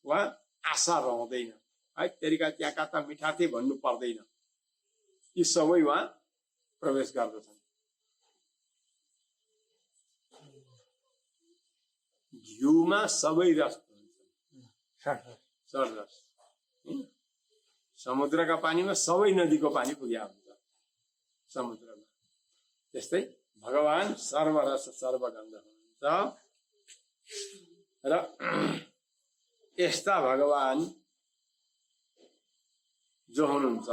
उहाँ आशा रहँदैन है। तेरिका त्यहाँका त मिठा थिए भन्नु पर्दैन। यी सबै उहाँ प्रवेश गर्दछन्। घिउमा सबै रस हुन्छन्, सररस। समुद्रका पानीमा सबै नदीको पानी पुग्या हुन्छ समुद्रमा। त्यस्तै भगवान सर्वरस सर्वगन्ध हुनुहुन्छ। र यस्ता भगवान जो हुनुहुन्छ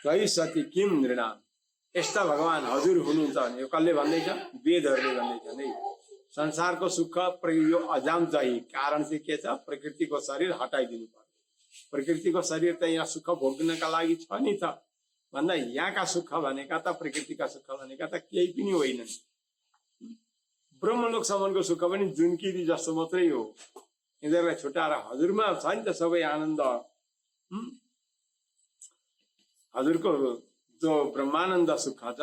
तै सती किम नृणाम, यस्ता भगवान हजुर हुनुहुन्छ भने यो कसले भन्दैछ? वेदहरूले भन्दैछ नै। संसारको सुख यो अजाम चाहिँ कारण चाहिँ के छ? प्रकृतिको शरीर हटाइदिनु पर्यो। प्रकृतिको शरीर त यहाँ सुख भोग्नका लागि छ नि त भन्दा यहाँका सुख भनेका त प्रकृतिका सुख भनेका त केही पनि होइनन्। ब्रह्मलोकसम्मको सुख पनि जुनकिरी जस्तो मात्रै हो। यिनीहरूलाई छुट्याएर हजुरमा छ नि त सबै आनन्द। हजुरको जो ब्रह्मानन्द सुख छ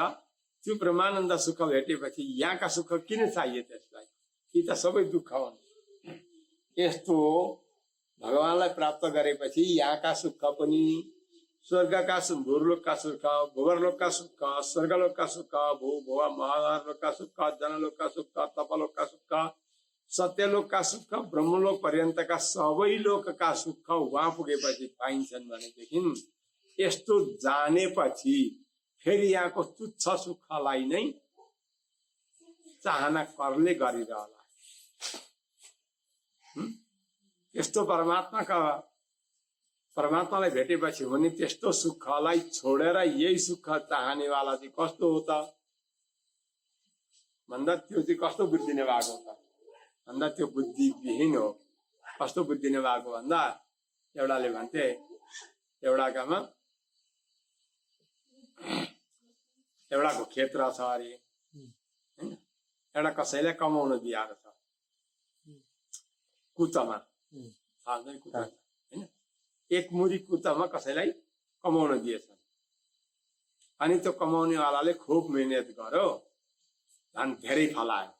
त्यो ब्रह्मानन्द सुख भेटेपछि यहाँका सुख किन चाहिए त्यसलाई? कि त सबै दुःख हुन्। यस्तो भगवानलाई प्राप्त गरेपछि यहाँका सुख पनि स्वर्गका सुख, भूलोकका सुख, भूगर्लोकका सुख, स्वर्गलोकका सुख, भू भुवा महालोकका सुख, जनलोकका सुख, तपलोकका सुख, सत्यलोकका सुख, ब्रह्मलोक पर्यन्तका सबै लोकका सुख उहाँ पुगेपछि पाइन्छन् भनेदेखि यस्तो जानेपछि फेरि यहाँको तुच्छ सुखलाई नै चाहना करले गरिरहला। यस्तो परमात्मालाई भेटेपछि हुने त्यस्तो सुखलाई छोडेर यही सुख चाहनेवाला चाहिँ कस्तो हो त भन्दा त्यो चाहिँ कस्तो बुद्धि नै भएको हो त भन्दा त्यो बुद्धिविहीन हो। कस्तो बुद्धि नै भएको भन्दा एउटाले भन्थे एउटाकामा एउटाको खेत रहेछ अरे होइन, एउटा कसैलाई कमाउन दिएर छ कुतमा कुता होइन, एक मुरी कुतमा कसैलाई कमाउन दिएछन्। अनि त्यो कमाउनेवालाले खुब मेहनत गर्यो, धान धेरै फलायो।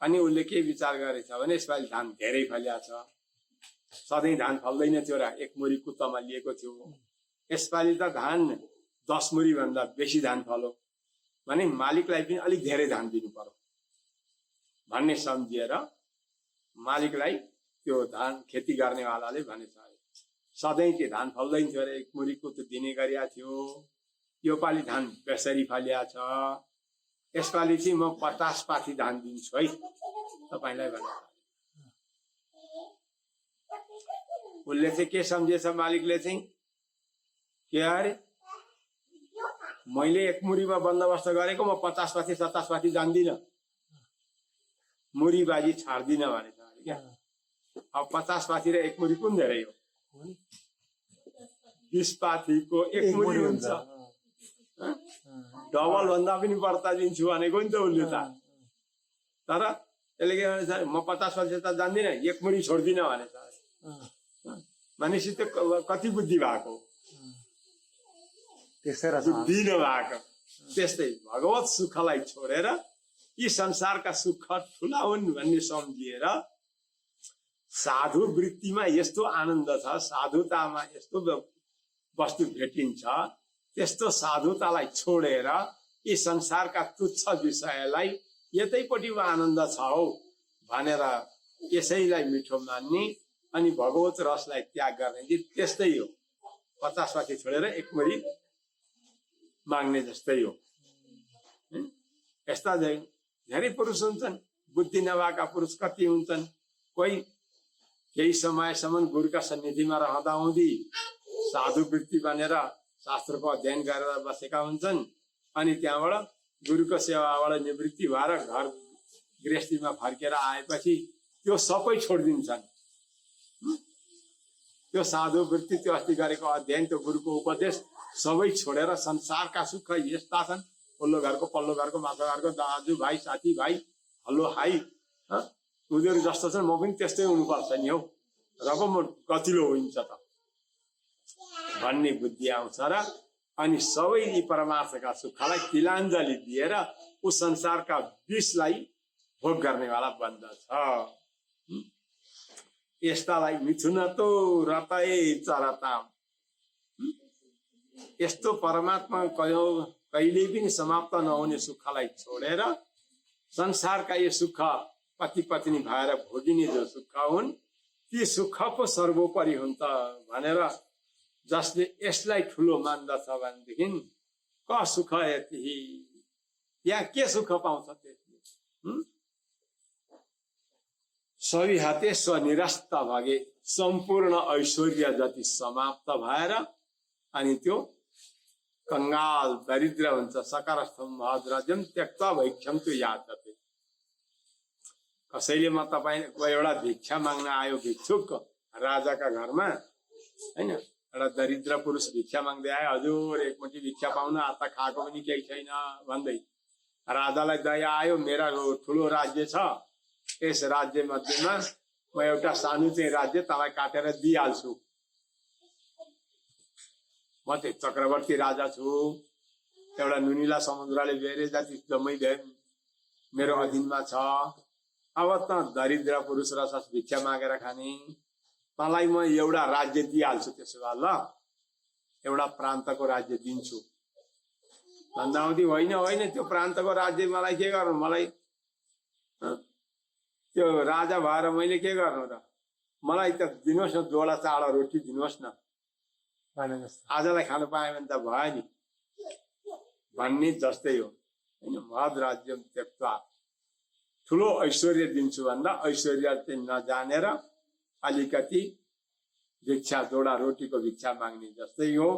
अनि उसले के विचार गरेछ भने यसपालि धान धेरै फल्या छ, सधैँ धान फल्दैन थियो र एक मुरी कुतमा लिएको थियो। यसपालि त धान 10 मुरी भन्दा बेसी धान फल्यो भने मालिकलाई पनि अलिक धेरै धान दिनु पर्यो भन्ने सम्झिएर मालिकलाई त्यो धान खेती गर्नेवालाले भनेछ सधैँ त्यो धान फल्दैन थियो र एक मुरी कुत दिने गरिया थियो, यो पालि धान बेसरी फल्या छ, यसपालि चाहिँ म 50 पाथी धान दिन्छु है तपाईलाई भनेर। उसले चाहिँ के सम्झेछ मालिकले चाहिँ के अरे मैले एक मुरीमा बन्दोबस्त गरेको म 50 पाथी 27 पाथी जान्दिन, मुरी बाजी छाड्दिन भनेछ अरे क्या। अब 50 पाथी र एक मुरी कुन धेरै हो? 20 पाथीको एक मुरी हुन्छ, डबल भन्दा पनि बढ्ता दिन्छु भनेको नि त उसले त। तर त्यसले के भनेछ म 50 पाथी त जान्दिन, एक मुरी छोड्दिन भनेछ। भनेपछि त्यो कति बुद्धि भएको? बुद्धि नभएको। त्यस्तै भगवत सुखलाई छोडेर यी संसारका सुख ठुला हुन् भन्ने सम्झिएर साधु वृत्तिमा यस्तो आनन्द छ, साधुतामा यस्तो वस्तु भेटिन्छ, त्यस्तो साधुतालाई छोडेर यी संसारका तुच्छ विषयलाई यतैपट्टि आनन्द छ हौ भनेर यसैलाई मिठो मान्ने अनि भगवत रसलाई त्याग गर्ने त्यस्तै हो। 50 पाथी छोडेर एक मुरी माग्ने जस्तै हो। यस्ता धेरै पुरुष हुन्छन्, बुद्धि नभएका पुरुष कति हुन्छन्। कोही केही समयसम्म गुरुका सन्निधिमा रहँदा हुँदी साधु वृत्ति बनेर शास्त्रको अध्ययन गरेर बसेका हुन्छन्। अनि त्यहाँबाट गुरुको सेवाबाट निवृत्ति भएर घर गृहस्थीमा फर्केर आएपछि त्यो सबै छोडिदिन्छन्। त्यो साधु वृत्ति, त्यो अस्ति गरेको अध्ययन, त्यो गुरुको उपदेश सबै छोडेर संसारका सुख यस्ता छन्, पल्लो घरको पल्लो घरको माथि घरको दाजु भाइ साथी भाइ हल्लो हाई उनीहरू जस्तो छन् म पनि त्यस्तै हुनुपर्छ नि हौ, र पो म कतिलो हुन्छ त भन्ने बुद्धि आउँछ र अनि सबै यी परमार्थका सुखलाई तिलाञ्जली दिएर ऊ संसारका विषलाई भोग गर्नेवाला बन्दछ। यस्तालाई मिथुन तो रतए चरताम, यस्तो परमात्मा कहिले पनि समाप्त नहुने सुखलाई छोडेर संसारका यो सुख पति पत्नी भएर भोगिने जो सुख हुन् ती सुख पो सर्वोपरि हुन् त भनेर जसले यसलाई ठुलो मान्दछ भनेदेखि क सुख यति यहाँ के सुख पाउँछ त्यसले? सबै हाते स्वनिरस्त भागे सम्पूर्ण ऐश्वर्य जति समाप्त भएर अनि त्यो कंगाल दरिद्र हुन्छ। सकारस्थम भद्रजम त्यक्ता भैक्षम त्यो याचते। कसैले म तपाईको एउटा भिक्षा माग्न आयो भिक्षुक राजाका घरमा हैन, एउटा दरिद्र पुरुष भिक्षा माग्दै आयो, हजुर एकमुठी भिक्षा पाउन आता खाएको पनि केही छैन भन्दै राजालाई दया आयो, मेरा ठुलो राज्य छ, यस राज्य मध्येमा म एउटा सानो चाहिँ राज्य तपाईँ काटेर दिइहाल्छु, म चाहिँ चक्रवर्ती राजा छु, एउटा नुनिला समुद्रले बेरे जाति जम्मै मेरो अधीनमा छ, अब त दरिद्र पुरुष र भिक्षा मागेर खाने, तँलाई म एउटा राज्य दिइहाल्छु, त्यसो भए ल एउटा प्रान्तको राज्य दिन्छु भन्दा हुँदी होइन होइन त्यो प्रान्तको राज्य मलाई के गर्नु, मलाई त्यो राजा भएर मैले के गर्नु र, मलाई त दिनुहोस् न जोडा चाडा रोटी दिनुहोस् न, आजलाई खानु पाएँ भने त भयो नि भन्ने जस्तै हो होइन। मद राज्य त्यक्ता, ठुलो ऐश्वर्य दिन्छु भन्दा ऐश्वर्य चाहिँ नजानेर अलिकति भिक्षा जोडा रोटीको भिक्षा माग्ने जस्तै हो।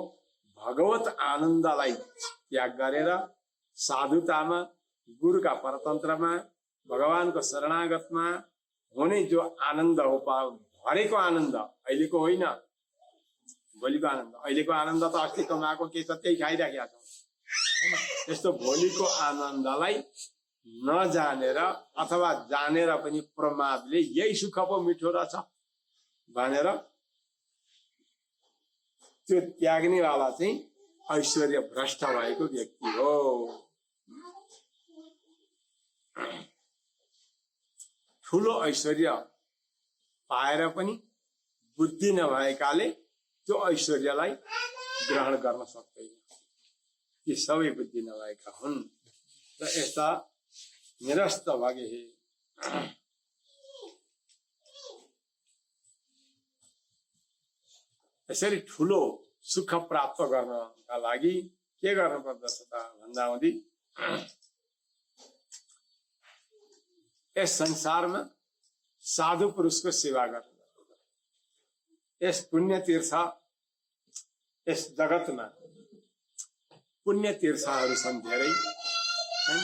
भगवत आनन्दलाई त्याग गरेर साधुतामा गुरुका परतन्त्रमा भगवानको शरणागतमा हुने जो आनन्द हो, भरेको आनन्द, अहिलेको होइन भोलिको आनन्द, अहिलेको आनन्द त अस्ति कमाएको के छ त्यही खाइराखेका छौँ, त्यस्तो भोलिको आनन्दलाई नजानेर अथवा जानेर पनि प्रमादले यही सुख पो मिठो रहेछ भनेर त्यो त्याग्नेवाला चाहिँ ऐश्वर्य भ्रष्ट भएको व्यक्ति हो। ठुलो ऐश्वर्य पाएर पनि बुद्धि नभएकाले त्यो ऐश्वर्यलाई ग्रहण गर्न सक्दैन, यी सबै बुद्धि नभएका हुन् र यस्ता निरस्त भागे हे। यसरी ठुलो सुख प्राप्त गर्नका लागि के गर्नु पर्दछ त भन्दा हुँदी यस संसारमा साधु पुरुषको सेवा गर्नु, यस पुण्य तीर्थ, यस जगतमा पुण्य तीर्थहरू छन् धेरै हैन।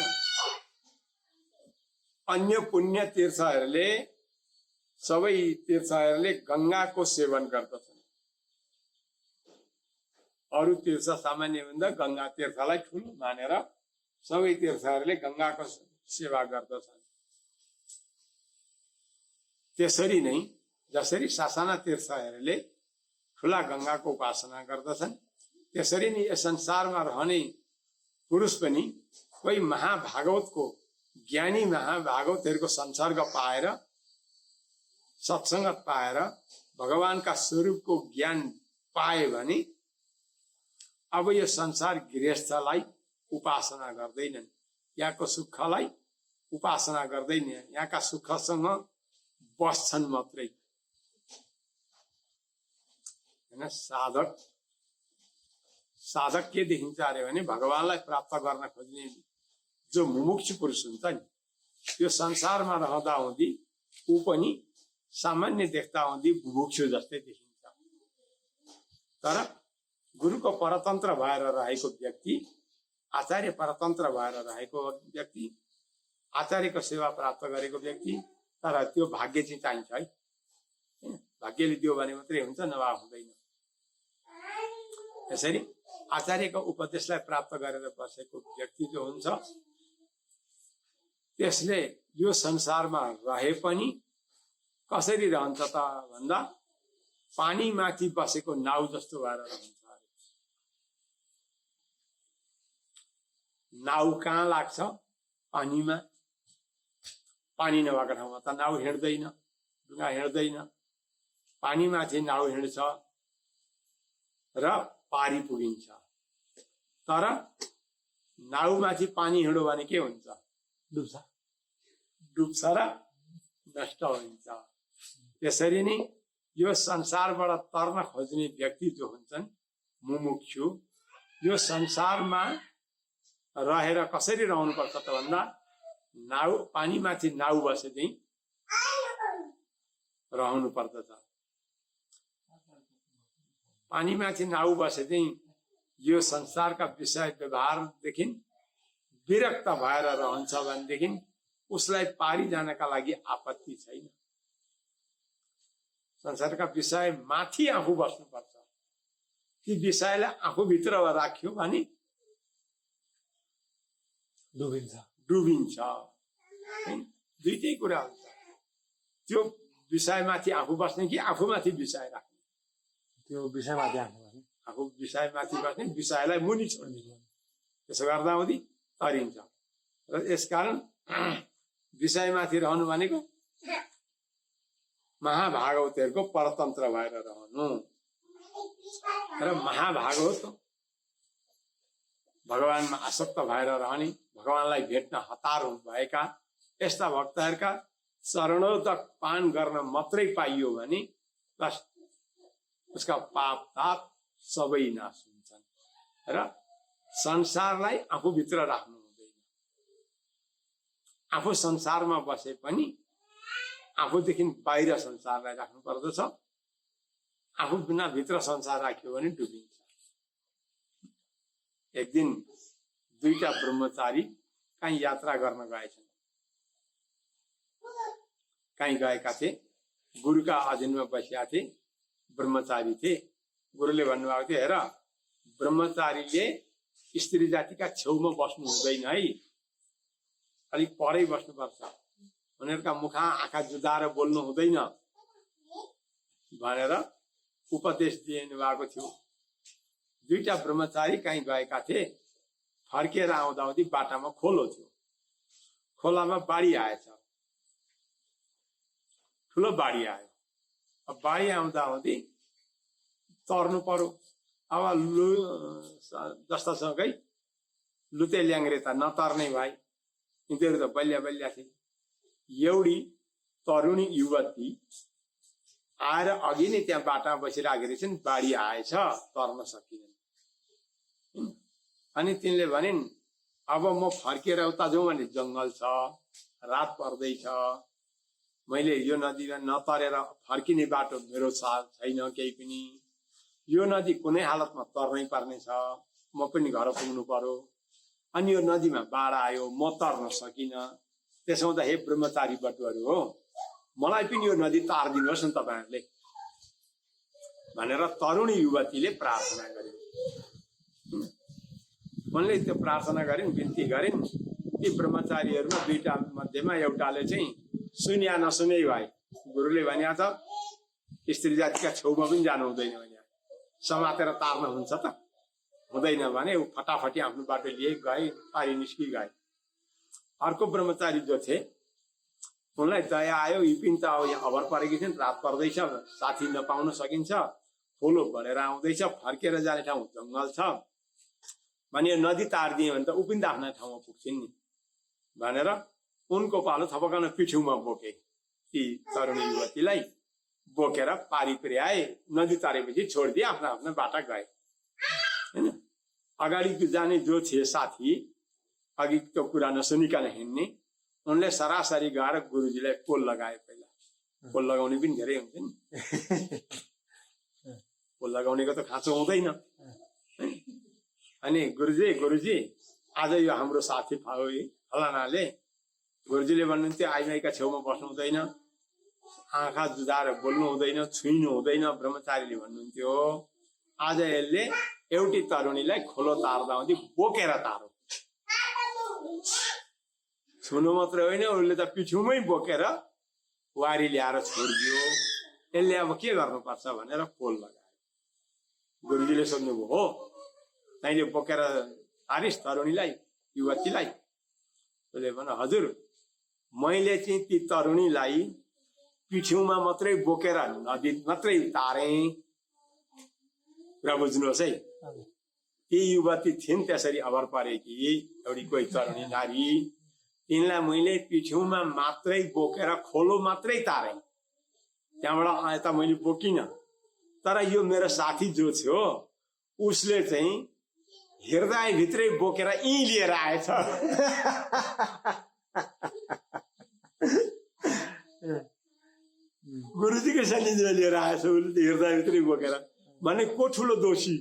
अन्य पुण्य तीर्थहरूले सबै तीर्थहरूले गंगाको सेवन गर्दछन्, अरू तीर्थ सामान्य भन्दा गंगा तीर्थलाई ठुलो मानेर सबै तीर्थहरूले गंगाको सेवा गर्दछन्। त्यसरी नै जसरी सासाना तीर्थहरूले ठुला गंगाको उपासना गर्दछन् त्यसरी नै यस संसारमा रहने पुरुष पनि कोही महाभागवतको ज्ञानी महाभागवतहरूको संसर्ग पाएर सत्संगत पाएर भगवानका स्वरूपको ज्ञान पाए भने अब यो संसार गृहस्थलाई उपासना गर्दैनन्, यहाँको सुखलाई उपासना गर्दैन, यहाँका सुखसँग बस्छन् मात्रै हैन। साधक के देखिन्छ अरे भने भगवानलाई प्राप्त गर्न खोज्ने जो मुमुक्षु पुरुष हुन्छ नि, त्यो संसारमा रहँदा हुँदी ऊ पनि सामान्य देख्दा हुँदी बुभुक्षु जस्तै देखिन्छ। तर गुरुको परतन्त्र भएर रहेको व्यक्ति, आचार्य परतन्त्र भएर रहेको व्यक्ति, आचार्यको सेवा प्राप्त गरेको व्यक्ति, तर त्यो भाग्य चाहिँ चाहिन्छ है। भाग्यले दियो भने मात्रै हुन्छ, नभए हुँदैन। यसरी आचार्यको उपदेशलाई प्राप्त गरेर बसेको व्यक्ति जो हुन्छ त्यसले यो संसारमा रहे पनि कसरी रहन्छ त भन्दा पानी माथि बसेको नाउ जस्तो भएर रहन्छ। नाउ कहाँ लाग्छ? पानीमा। पानी नभएको ठाउँमा त नाउ हिँड्दैन, डुङ्गा हिँड्दैन। पानी माथि नाउ हिँड्छ र पारी पुगिन्छ। तर नाउ माथि पानी हिँड्यो भने के हुन्छ? डुब्छ। डुब्छ र नष्ट हुन्छ। त्यसरी नै यो संसारबाट तर्न खोज्ने व्यक्ति जो हुन्छन् मुमुक्षु, यो संसारमा रहेर कसरी रहनुपर्छ त भन्दा नाउ, पानी माथि नाउ बसे चाहिँ रहनु पर्दछ। पानी माथि नाउ बसे चाहिँ यो संसारका विषय व्यवहारदेखि विरक्त भएर रहन्छ भनेदेखि उसलाई पारी जानका लागि आपत्ति छैन। संसारका विषय माथि आफू बस्नुपर्छ। ती विषयलाई आफूभित्र राख्यो भने डुबिन्छ। दुईटै कुरा हुन्छ। त्यो विषयमाथि आफू बस्ने कि आफूमाथि विषय राख्ने? त्यो विषयमाथि आफू विषयमाथि बस्ने, विषयलाई मुनि छोड्ने। त्यसो गर्दा हुँदी तरिन्छ। र यसकारण विषयमाथि रहनु भनेको महाभागवतहरूको परतन्त्र भएर रहनु। र महाभागवत भगवानमा आसक्त भएर रहने, भगवानलाई भेट्न हतार भएका यस्ता भक्तहरूका चरणोदक पान गर्न मात्रै पाइयो भने बस उसका पाप ताप सबै नाश हुन्छन्। र संसारलाई आफूभित्र राख्नु हुँदैन। आफू संसारमा बसे पनि आफूदेखि बाहिर संसारलाई राख्नु पर्दछ। आफू बिना भित्र संसार राख्यो भने डुबिन्छ। एक दिन दुईटा ब्रह्मचारी कहीँ यात्रा गर्न गएछन्। कहीँ गएका थिए, गुरुका अधीनमा बसेका थिए, ब्रह्मचारी थिए। गुरुले भन्नुभएको थियो, हेर ब्रह्मचारीले स्त्री जातिका छेउमा बस्नु हुँदैन है, अलिक परै बस्नुपर्छ। उनीहरूका मुखा आँखा जुदाएर बोल्नु हुँदैन भनेर उपदेश दिनु भएको थियो। दुईटा ब्रह्मचारी कहीँ गएका थिए। फर्केर आउँदा आउँदै बाटामा खोलो थियो। खोलामा बाढी आएछ, ठुलो बाढी आयो। अब बाढी आउँदा आउँदै तर्नु पर्यो। अब जस्तासँगै लुते ल्याङ्ग्रे त नतर्ने भाइ, यिनीहरू त बलिया बलिया थिए। एउटी तरुणी युवती आएर अघि नै त्यहाँ बाटामा बसिरहेको रहेछन्। बाढी आएछ, तर्न सकिँदैन। अनि तिनले भनिन्, अब म फर्केर उता जाउँ भने जङ्गल छ, रात पर्दैछ, मैले यो नदीमा नतरेर फर्किने बाटो मेरो छैन केही पनि। यो नदी कुनै हालतमा तर्नै पर्ने छ, म पनि घर पुग्नु पर्यो। अनि यो नदीमा बाढ आयो, म तर्न सकिनँ। त्यसो हुँदा हे ब्रह्मचारी बटुहरू हो, मलाई पनि यो नदी तारिदिनुहोस् न तपाईँहरूले भनेर तरुणी युवतीले प्रार्थना गरिन्। उनले त्यो प्रार्थना गरिन्, बिन्ती गरिन्। ती ब्रह्मचारीहरूमा दुईटा मध्येमा एउटाले चाहिँ सुन्या नसुने भाइ, गुरुले भनिया छ स्त्री जातिका छेउमा पनि जानु हुँदैन भने समातेर तार्न हुन्छ त? हुँदैन भने ऊ फटाफटी आफ्नो बाटो लिए गए, पारी निस्कि गए। अर्को ब्रह्मचारी जो थिए उनलाई दया आयो, यी पनि त अब यहाँ अभर परेकी थिइन्, रात पर्दैछ, साथी नपाउन सकिन्छ, खोलो भरेर आउँदैछ, फर्केर जाने ठाउँ जङ्गल छ भने यो नदी तारिदियो भने त ऊ पनि त आफ्ना ठाउँमा पुग्छिन् नि भनेर उनको पालो थपकाउन पिठ्यौमा बोके। ती तरुणी युवतीलाई बोकेर पारी पुर्याए। नदी तारेपछि छोडिदिए, आफ्ना आफ्ना बाटा गए। होइन, अगाडि जाने जो थिए साथी, अघि त्यो कुरा नसुनिकन हिँड्ने, उनले सरासरी गएर गुरुजीलाई पोल लगाए। पहिला पोल लगाउने पनि धेरै हुन्छ नि। पोल लगाउनेको त खाँचो हुँदैन। अनि गुरुजी आज यो हाम्रो साथी फलानाले गुरुजीले भन्नुहुन्थ्यो आइमाईका छेउमा बस्नु हुँदैन, आँखा जुझाएर बोल्नु हुँदैन, छुइनु हुँदैन। ब्रह्मचारीले भन्नुहुन्थ्यो आज यसले एउटी तरुणीलाई खोलो तार्दा हुँदै बोकेर तारो। छुनु मात्रै होइन, उसले त पिठ्युमै बोकेर वारी ल्याएर छोडिदियो। यसले अब के गर्नुपर्छ भनेर पोल लगायो। गुरुजीले सोध्नुभयो हो तैँले बोकेर तारिस तरुणीलाई, युवतीलाई? उसले भन्यो हजुर, मैले चाहिँ ती तरुणीलाई पिठ्युमा मात्रै बोकेर नदी मात्रै तारे। र बुझ्नुहोस् है, ती युवती थिइन् त्यसरी अभर परेकी एउटी कोही तरुणी नारी, तिनलाई मैले पिठ्युमा मात्रै बोकेर खोलो मात्रै तारे, त्यहाँबाट यता मैले बोकिनँ। तर यो मेरो साथी जो थियो उसले चाहिँ हृदयभित्रै बोकेर यहीँ लिएर आएछ। गुरुजीको सानिध्यमा लिएर आएछ उसले त हृदयभित्रै बोकेर। भने को ठुलो दोषी?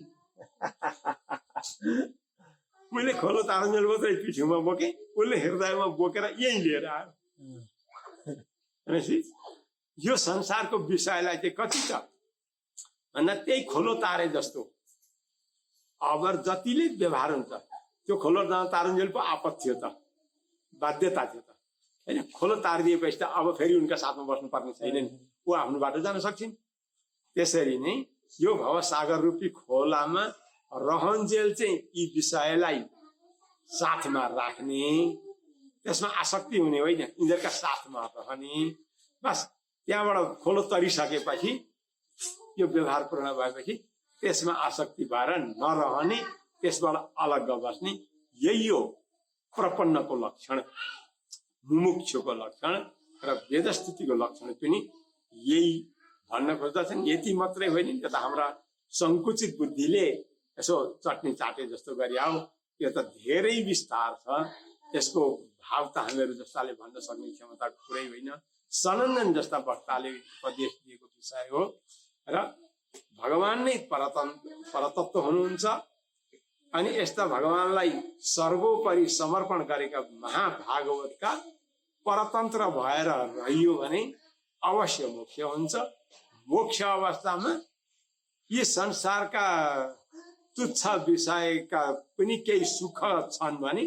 मैले खोलो तारुन्जेल मात्रै पिठ्युमा बोके, उसले हृदयमा बोकेर यहीँ लिएर आयो। भनेपछि यो संसारको विषयलाई चाहिँ कति छ भन्दा त्यही खोलो तारे जस्तो। अब जतिले व्यवहार हुन्छ त्यो खोलो नतारुन्जेल पो आपत थियो त, बाध्यता थियो त होइन। खोलो तारिदिएपछि त अब फेरि उनका साथमा बस्नुपर्ने छैन नि, ऊ आफ्नो बाटो जान सक्छिन्। त्यसरी नै यो भवसागर रूपी खोलामा रहन्जेल चाहिँ यी विषयलाई साथमा राख्ने, त्यसमा आसक्ति हुने होइन, यिनीहरूका साथमा रहने। बस त्यहाँबाट खोलो तरिसकेपछि यो व्यवहार पूर्ण भएपछि त्यसमा आसक्ति भएर नरहने, त्यसबाट अलग बस्ने, यही हो प्रपन्नको लक्षण, मुमुक्षुको लक्षण र वेदस्थितिको लक्षण पनि यही भन्न खोज्दछन्। यति मात्रै होइन, यो त हाम्रा संकुचित बुद्धिले यसो चट्नी चाटे जस्तो गरी आऊ, यो त धेरै विस्तार छ। यसको भाव त हामीहरू जस्ताले भन्न सक्ने क्षमता पुरै होइन। सनन्दन जस्ता वक्ताले उपदेश दिएको विषय हो र भगवान नै परतत्व हुनुहुन्छ। अनि यस्ता भगवानलाई सर्वोपरि समर्पण गरेका महाभागवतका परतन्त्र भएर रहियो भने अवश्य मोक्ष हुन्छ। मोक्ष अवस्थामा यी संसारका तुच्छ विषयका पनि केही सुख छन् भने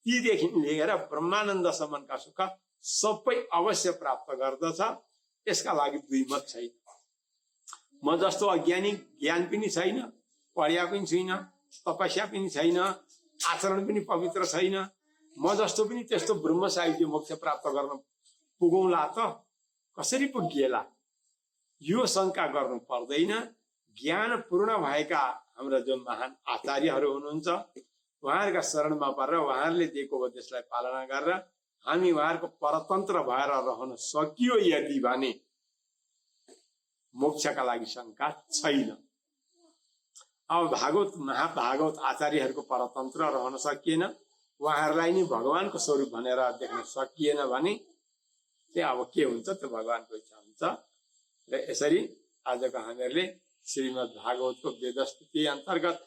तीदेखि लिएर ब्रह्मानन्दसम्मका सुख सबै अवश्य प्राप्त गर्दछ। यसका लागि दुई मत छैन। म जस्तो अज्ञानी ज्ञान पनि छैन, पढ्या पनि छुइनँ, तपस्या पनि छैन, आचरण पनि पवित्र छैन। म जस्तो पनि त्यस्तो ब्रह्म साहित्य मोक्ष प्राप्त गर्न पुगौँला त? कसरी पुगिएला? यो शङ्का गर्नु पर्दैन। ज्ञान पूर्ण भएका हाम्रा जो महान आचार्यहरू हुनुहुन्छ उहाँहरूका शरणमा परेर उहाँहरूले दिएको उपदेशलाई पालना गरेर हामी उहाँहरूको परतन्त्र भएर रहन सकियो यदि भने मोक्षका लागि शङ्का छैन। अब महाभागवत आचार्यहरूको परतन्त्र रहन सकिएन, उहाँहरूलाई नै भगवानको स्वरूप भनेर देख्न सकिएन भने चाहिँ अब के हुन्छ त्यो भगवानको इच्छा हुन्छ। र यसरी आजको हामीहरूले श्रीमद् भागवतको वेदस्तुति अन्तर्गत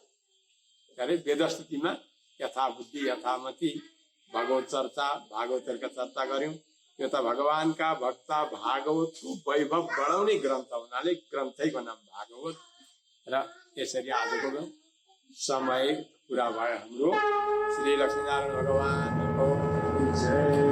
वेदस्तुतिमा यथाबुद्धि यथामति भागवत चर्चा, भागवतहरूका चर्चा गर्यौं। यो त भगवानका भक्त भागवतको वैभव बढाउने ग्रन्थ हुनाले ग्रन्थैको नाम भागवत। र यसरी आजको समय पुरा भयो हाम्रो। श्री लक्ष्मीनारायण भगवानको जय।